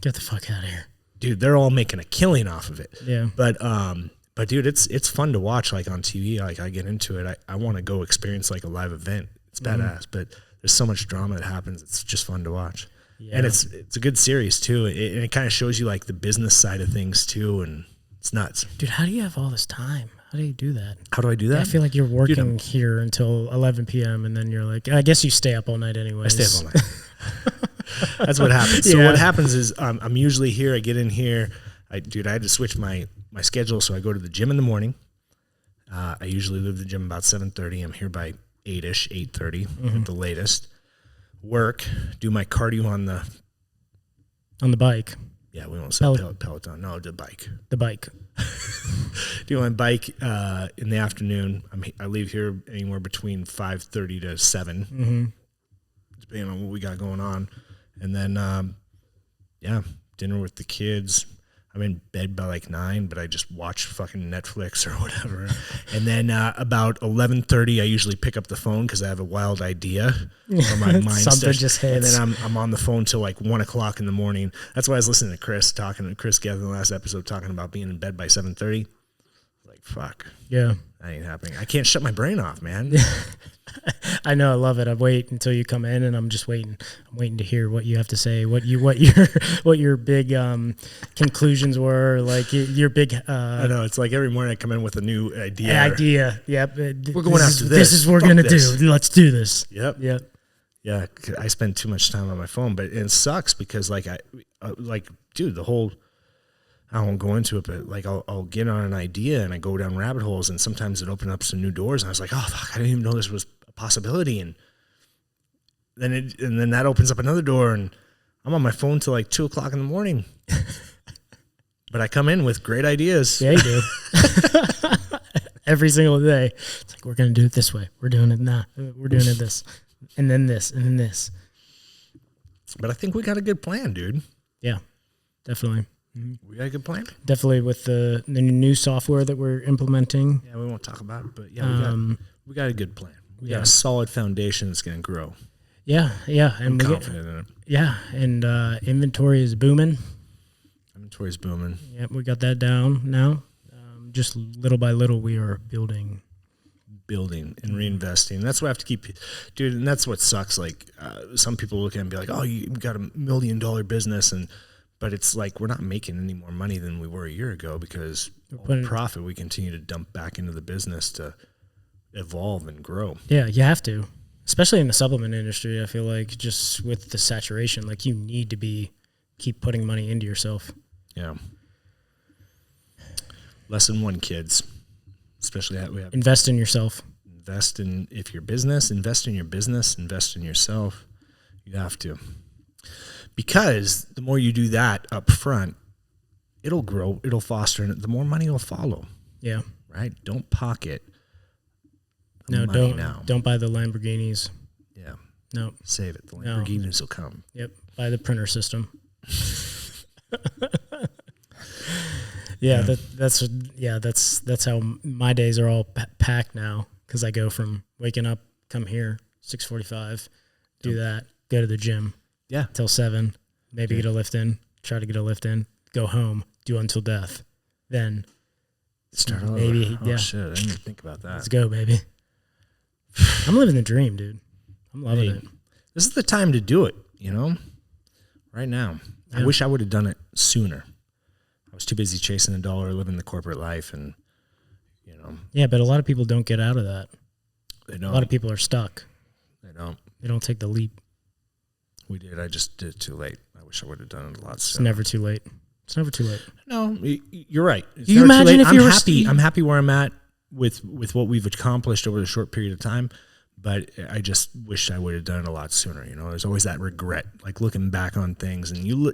Get the fuck out of here. Dude, they're all making a killing off of it. Yeah. But dude, it's fun to watch like on TV. Like I get into it. I want to go experience like a live event. It's badass, but there's so much drama that happens. It's just fun to watch. Yeah. And it's a good series too. And it kind of shows you like the business side of things too. And it's nuts. Dude, how do you have all this time? How do you do that? How do I do that? I feel like you're working here until 11 p.m. and then you're like, I guess you stay up all night anyway. I stay up all night. That's what happens. So what happens is I'm usually here. I get in here. I had to switch my schedule. So I go to the gym in the morning. I usually leave the gym about 7:30. I'm here by 8-ish, 8:30 at the latest. Work, do my cardio on the bike. Yeah, we won't say Peloton. No, the bike. The bike. Do my bike in the afternoon. I leave here anywhere between 5:30 to 7, depending on what we got going on. And then, dinner with the kids. I'm in bed by like 9, but I just watch fucking Netflix or whatever. And then about 11:30, I usually pick up the phone because I have a wild idea. Or my mind Something just hits. And then I'm on the phone till like 1 o'clock in the morning. That's why I was listening to Chris Gather in the last episode talking about being in bed by 7:30. Like, fuck. Yeah. That ain't happening. I can't shut my brain off, man. I know. I love it. I wait until you come in, and I'm just waiting. I'm waiting to hear what you have to say, what your big conclusions were, like your big. I know. It's like every morning I come in with a new idea. Yep. We're going after this. This is what we're gonna do. Let's do this. Yep. Yeah. I spend too much time on my phone, but it sucks because dude, the whole. I won't go into it, but like I'll get on an idea and I go down rabbit holes, and sometimes it opens up some new doors. And I was like, oh fuck, I didn't even know this was a possibility. And then that opens up another door, and I'm on my phone till like 2 o'clock in the morning. But I come in with great ideas. Yeah, you do. Every single day. It's like, we're gonna do it this way. We're doing it now. We're doing it this, and then this, and then this. But I think we got a good plan, dude. Yeah, definitely. We got a good plan? Definitely with the new software that we're implementing. Yeah, we won't talk about it, but yeah, we got a good plan. We got a solid foundation that's going to grow. Yeah. I'm confident in it. Yeah, and inventory is booming. Inventory is booming. Yeah, we got that down now. Just little by little, we are building And reinvesting. That's what I have to keep, dude, and that's what sucks. Like, some people look at it and be like, oh, you got $1 million business, but it's like we're not making any more money than we were a year ago because the profit we continue to dump back into the business to evolve and grow. Yeah, you have to, especially in the supplement industry. I feel like just with the saturation, like you need to keep putting money into yourself. Yeah. Lesson 1, kids, especially that we have. Invest in yourself. Invest in your business, invest in yourself. You have to. Because the more you do that up front, it'll grow, it'll foster, and the more money will follow. Yeah. Right? Don't pocket the money now. Don't buy the Lamborghinis. Yeah. No. Save it. The Lamborghinis will come. Yep. Buy the printer system. That's how my days are all packed now, because I go from waking up, come here, 6:45, do that, go to the gym. Yeah. Till 7, maybe get a lift in, try to get a lift in, go home, do until death. Then start over. Maybe, oh, shit. I didn't even think about that. Let's go, baby. I'm living the dream, dude. I'm loving it. This is the time to do it, right now. Yeah. I wish I would have done it sooner. I was too busy chasing a dollar, living the corporate life, and, Yeah, but a lot of people don't get out of that. They don't. A lot of people are stuck. They don't. They don't take the leap. We did. I just did it too late. I wish I would have done it a lot sooner. It's never too late. It's never too late. No, you're right. Do you imagine if you were happy? I'm happy where I'm at with what we've accomplished over a short period of time, but I just wish I would have done it a lot sooner. There's always that regret, like looking back on things, and you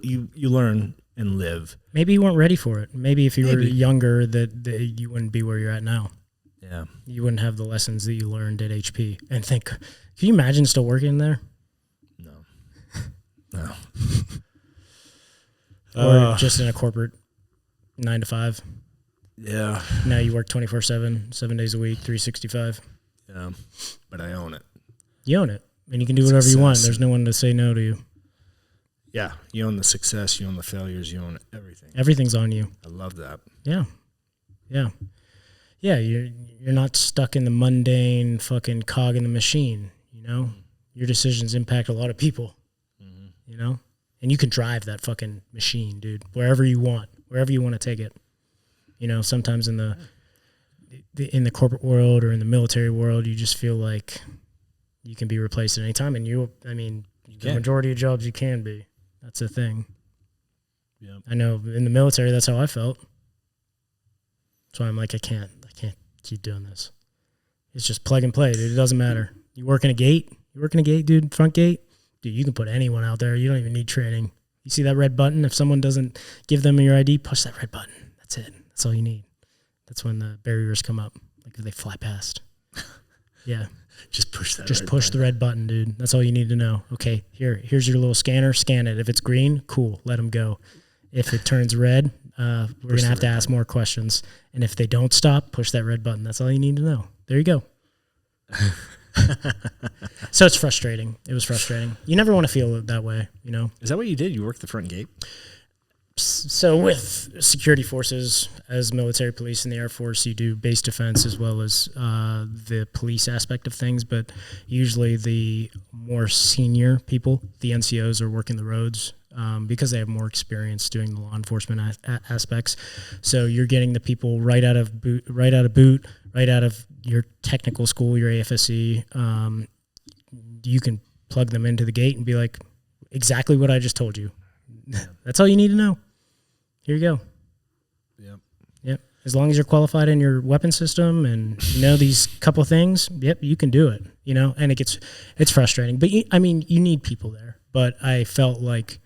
learn and live. Maybe you weren't ready for it. Maybe if you were younger, that you wouldn't be where you're at now. Yeah, you wouldn't have the lessons that you learned at HP. And can you imagine still working there? No. Or just in a corporate 9 to 5. Yeah. Now you work 24/7, 7 days a week, 365. Yeah. But I own it. You own it. And you can do whatever you want. There's no one to say no to you. Yeah. You own the success. You own the failures. You own everything. Everything's on you. I love that. Yeah. Yeah. Yeah. You're not stuck in the mundane fucking cog in the machine, Your decisions impact a lot of people. And you can drive that fucking machine, dude, wherever you want to take it. Sometimes in the in the corporate world or in the military world, you just feel like you can be replaced at any time. And the majority of jobs you can be. That's the thing. Yeah. I know in the military, that's how I felt. So I'm like, I can't keep doing this. It's just plug and play, dude. It doesn't matter. You work in a gate, dude, front gate. Dude, you can put anyone out there. You don't even need training. You see that red button? If someone doesn't give them your ID, push that red button. That's it. That's all you need. That's when the barriers come up. Like if they fly past. Yeah. Just push the red button, dude. That's all you need to know. Okay, here's your little scanner. Scan it. If it's green, cool. Let them go. If it turns red, we're going to have to ask more questions. And if they don't stop, push that red button. That's all you need to know. There you go. So it's frustrating. It was frustrating. You never want to feel that way, you know? Is that what you did? You worked the front gate? So with security forces, as military police in the Air Force, you do base defense as well as the police aspect of things. But usually the more senior people, the NCOs, are working the roads because they have more experience doing the law enforcement aspects. So you're getting the people right out of boot, right out of your technical school, your AFSC. You can plug them into the gate and be like, exactly what I just told you. That's all you need to know. Here you go. Yep. As long as you're qualified in your weapon system and you know these couple things, yep, you can do it. You know, and it's frustrating. But you need people there. But I felt like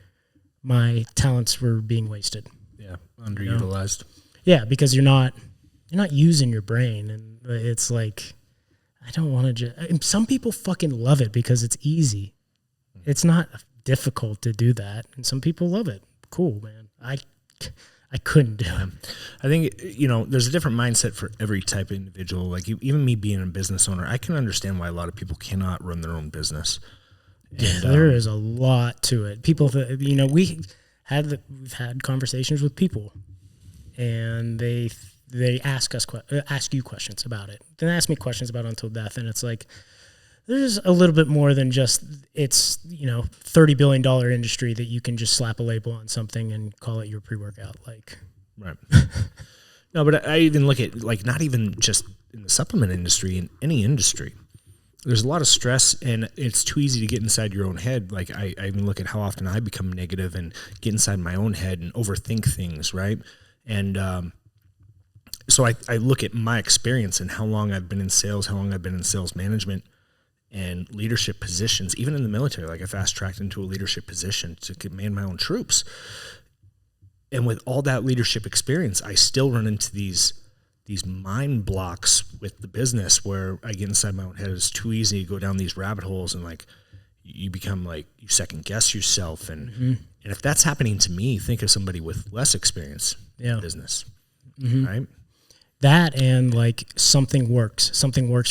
my talents were being wasted. Yeah, underutilized. Yeah, because you're not using your brain, and it's like I don't want to. Some people fucking love it because it's easy. It's not difficult to do that, and some people love it. Cool, man. I couldn't do it. I think, there's a different mindset for every type of individual. Like even me being a business owner, I can understand why a lot of people cannot run their own business. And, there is a lot to it. People that, we've had conversations with people, and they ask you questions about it. Then ask me questions about Until Death, and it's like, there's a little bit more than just it's, $30 billion industry that you can just slap a label on something and call it your pre-workout. Like, right. No, but I even look at like not even just in the supplement industry, in any industry. There's a lot of stress, and it's too easy to get inside your own head. Like I even look at how often I become negative and get inside my own head and overthink things, right? And so I look at my experience and how long I've been in sales, how long I've been in sales management and leadership positions, even in the military. Like I fast-tracked into a leadership position to command my own troops. And with all that leadership experience, I still run into these mind blocks with the business where I get inside my own head. It's too easy to go down these rabbit holes, and like you become like you second guess yourself. And and if that's happening to me, think of somebody with less experience in business, right? That and like something works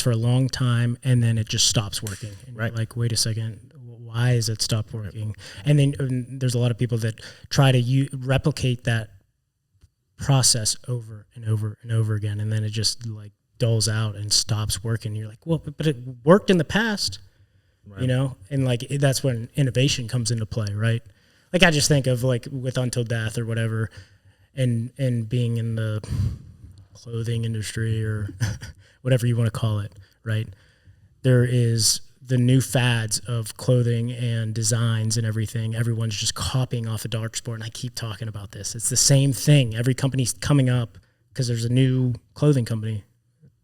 for a long time, and then it just stops working. And right. You're like, wait a second, why is it stopped working? And then there's a lot of people that try to replicate that process over and over and over again, and then it just like dulls out and stops working. You're like, well, but it worked in the past, right. And like that's when innovation comes into play, right? Like I just think of like with Until Death or whatever, and being in the clothing industry or whatever you want to call it, right? There is the new fads of clothing and designs and everything. Everyone's just copying off of Dark Sport, and I keep talking about this. It's the same thing. Every company's coming up because there's a new clothing company,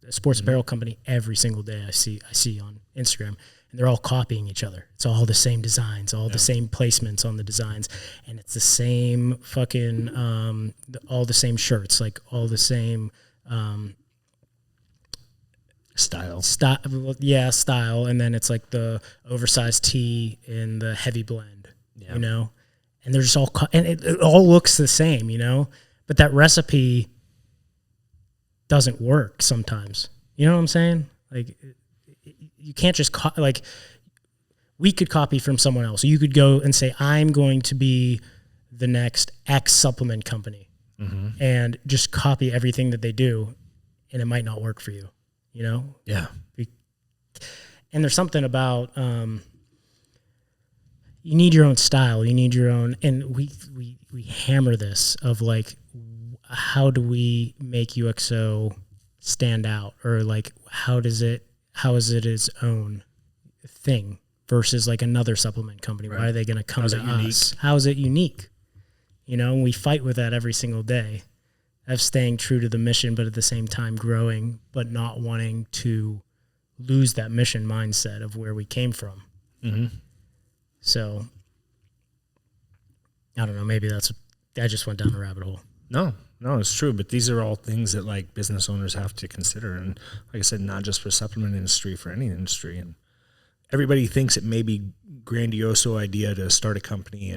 a sports apparel company every single day I see on Instagram, and they're all copying each other. It's all the same designs, all the same placements on the designs, and it's the same fucking, all the same shirts, like all the same style. Style, and then it's like the oversized tee and the heavy blend, and they're just all and it all looks the same, but that recipe doesn't work sometimes. You know what I'm saying? Like you can't just like we could copy from someone else. You could go and say, I'm going to be the next X supplement company, and just copy everything that they do, and it might not work for you. Yeah. And there's something about you need your own style. You need your own, and we hammer this of like, how do we make UXO stand out, or like how is it its own thing versus like another supplement company? Right. Why are they going to come to us? How is it unique? You know, and we fight with that every single day of staying true to the mission, but at the same time growing, but not wanting to lose that mission mindset of where we came from. Mm-hmm. So I don't know, maybe I just went down a rabbit hole. No, it's true. But these are all things that like business owners have to consider. And like I said, not just for supplement industry, for any industry. And everybody thinks it may be grandiose idea to start a company,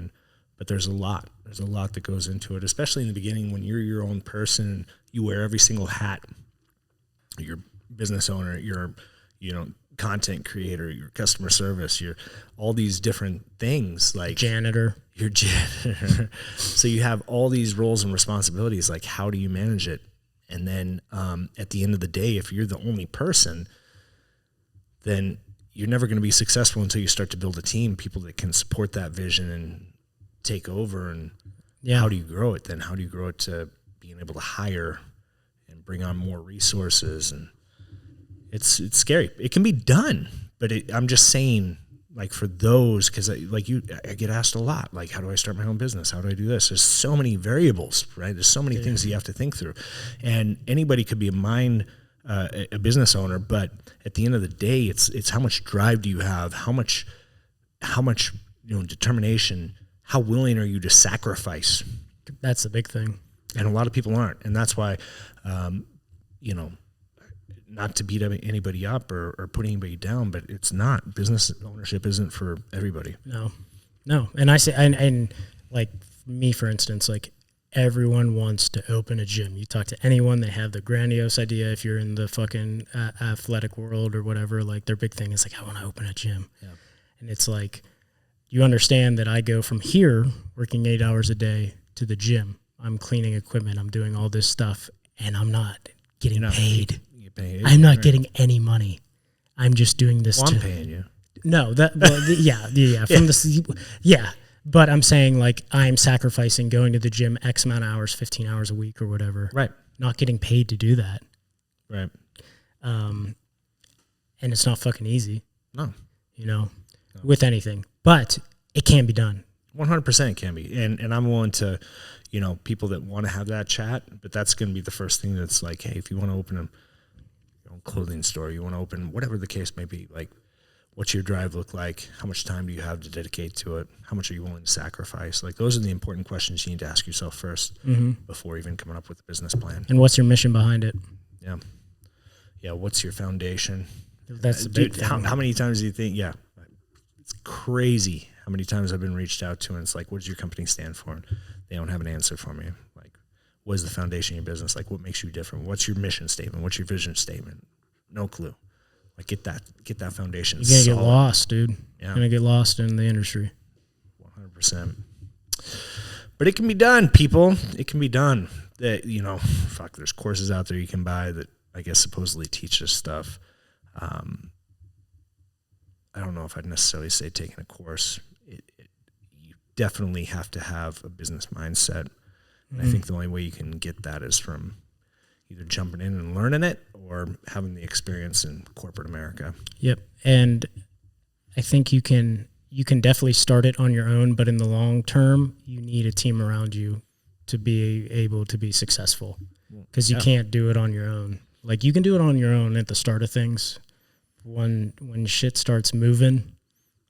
but there's a lot that goes into it, especially in the beginning when you're your own person and you wear every single hat. You're business owner, you're, content creator, your customer service, you're all these different things, like janitor. You're janitor. So you have all these roles and responsibilities. Like, how do you manage it? And then at the end of the day, if you're the only person, then you're never going to be successful until you start to build a team, people that can support that vision and take over. And how do you grow it then? How do you grow it to being able to hire and bring on more resources? And it's scary. It can be done, but I'm just saying, like, for those, because I get asked a lot, like, how do I start my own business? How do I do this? There's so many variables, right? There's so many things that you have to think through, and anybody could be a business owner, but at the end of the day, it's how much drive do you have? How much determination? How willing are you to sacrifice? That's the big thing, and a lot of people aren't, and that's why, not to beat anybody up or put anybody down, but it's not. Business ownership isn't for everybody. No. And I say, and like me, for instance, like everyone wants to open a gym. You talk to anyone, they have the grandiose idea. If you're in the fucking athletic world or whatever, like their big thing is like, I want to open a gym. Yeah. And it's like, you understand that I go from here working 8 hours a day to the gym. I'm cleaning equipment. I'm doing all this stuff, and I'm not getting paid. I'm not getting any money. I'm just doing this. Well, I'm paying you. No, But I'm saying, like, I'm sacrificing going to the gym X amount of hours, 15 hours a week or whatever. Right. Not getting paid to do that. Right. And it's not fucking easy. No. With anything, but it can be done. 100% it can be. And I'm willing to, people that want to have that chat, but that's going to be the first thing that's like, hey, if you want to open your own clothing store, you want to open whatever the case may be, like, what's your drive look like? How much time do you have to dedicate to it? How much are you willing to sacrifice? Like, those are the important questions you need to ask yourself first before even coming up with a business plan. And what's your mission behind it? Yeah. Yeah. What's your foundation? That's the big thing. How many times do you think, it's crazy how many times I've been reached out to and it's like, what does your company stand for? And they don't have an answer for me. Like, what is the foundation of your business? Like, what makes you different? What's your mission statement? What's your vision statement? No clue. Like, get that foundation. You're going to get lost, dude. Yeah. You're going to get lost in the industry. 100%. But it can be done, people. It can be done. That, there's courses out there you can buy that I guess supposedly teach this stuff. I don't know if I'd necessarily say taking a course. You definitely have to have a business mindset. And I think the only way you can get that is from either jumping in and learning it or having the experience in corporate America. Yep. And I think you can definitely start it on your own, but in the long term, you need a team around you to be able to be successful, because you can't do it on your own. Like, you can do it on your own at the start of things. When shit starts moving,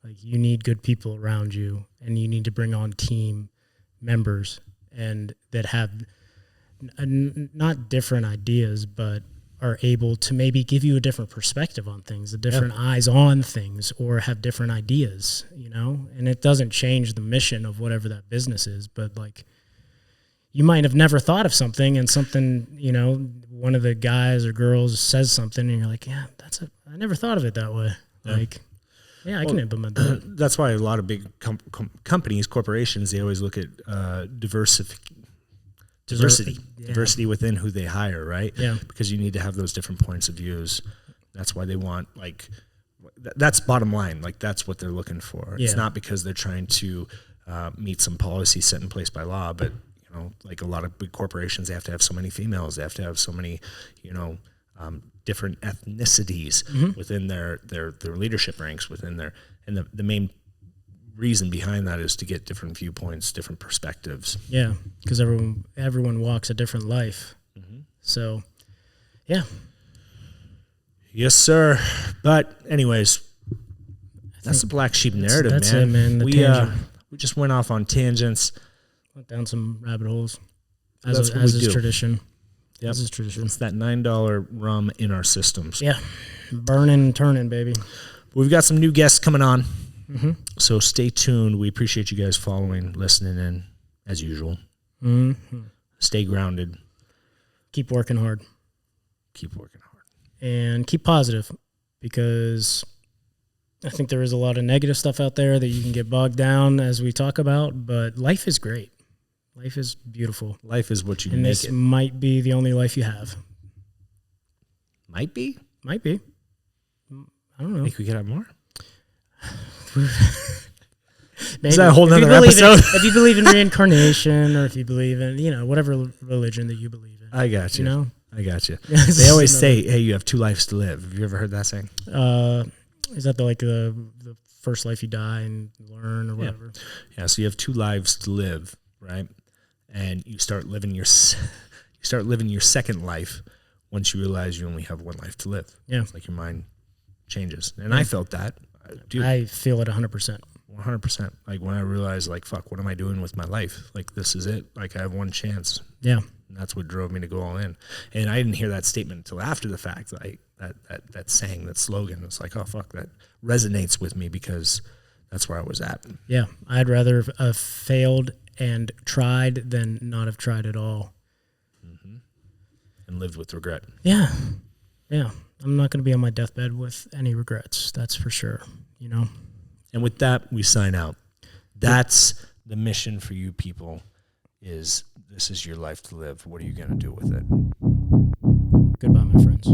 like, you need good people around you, and you need to bring on team members and that have not different ideas, but are able to maybe give you a different perspective on things, a different eyes on things, or have different ideas, and it doesn't change the mission of whatever that business is, but like, you might have never thought of something, and something, one of the guys or girls says something and you're like, I never thought of it that way. Yeah. Like, I can implement that. That's why a lot of big companies, corporations, they always look at diversity within who they hire, right? Yeah. Because you need to have those different points of views. That's why they want, like, that's bottom line. Like, that's what they're looking for. It's not because they're trying to meet some policy set in place by law, but like a lot of big corporations, they have to have so many females. They have to have so many, different ethnicities within their leadership ranks within their, and the main reason behind that is to get different viewpoints, different perspectives. Yeah, because everyone walks a different life. So, yeah. Yes, sir. But anyways, that's the black sheep narrative, that's man. It, man. We just went off on tangents. Went down some rabbit holes. As is tradition. Yep. As is tradition. It's that $9 rum in our systems. Yeah. Burning and turning, baby. We've got some new guests coming on. So stay tuned. We appreciate you guys following, listening in, as usual. Stay grounded. Keep working hard. Keep working hard. And keep positive, because I think there is a lot of negative stuff out there that you can get bogged down as we talk about, but life is great. Life is beautiful. Life is what you and make this it. might be the only life you have. Might be? Might be. I don't know. Think we could have more? Maybe. Is that a whole nother episode? If you believe in reincarnation, or if you believe in, whatever religion that you believe in. I got you. You know? I got you. They always say, hey, you have 2 lives to live. Have you ever heard that saying? Is that the first life you die and learn or whatever? Yeah, so you have 2 lives to live, right? And you start living your second life once you realize you only have 1 life to live. Yeah. It's like your mind changes. And I felt that. Dude, I feel it 100%. 100%. Like when I realized, like, fuck, what am I doing with my life? Like, this is it. Like, I have 1 chance. Yeah. And that's what drove me to go all in. And I didn't hear that statement until after the fact. Like that saying, that slogan. It's like, oh, fuck, that resonates with me because that's where I was at. Yeah. I'd rather have failed and tried than not have tried at all. And lived with regret. Yeah. Yeah. I'm not going to be on my deathbed with any regrets. That's for sure. And with that, we sign out. That's the mission for you people, is this is your life to live. What are you going to do with it? Goodbye, my friends.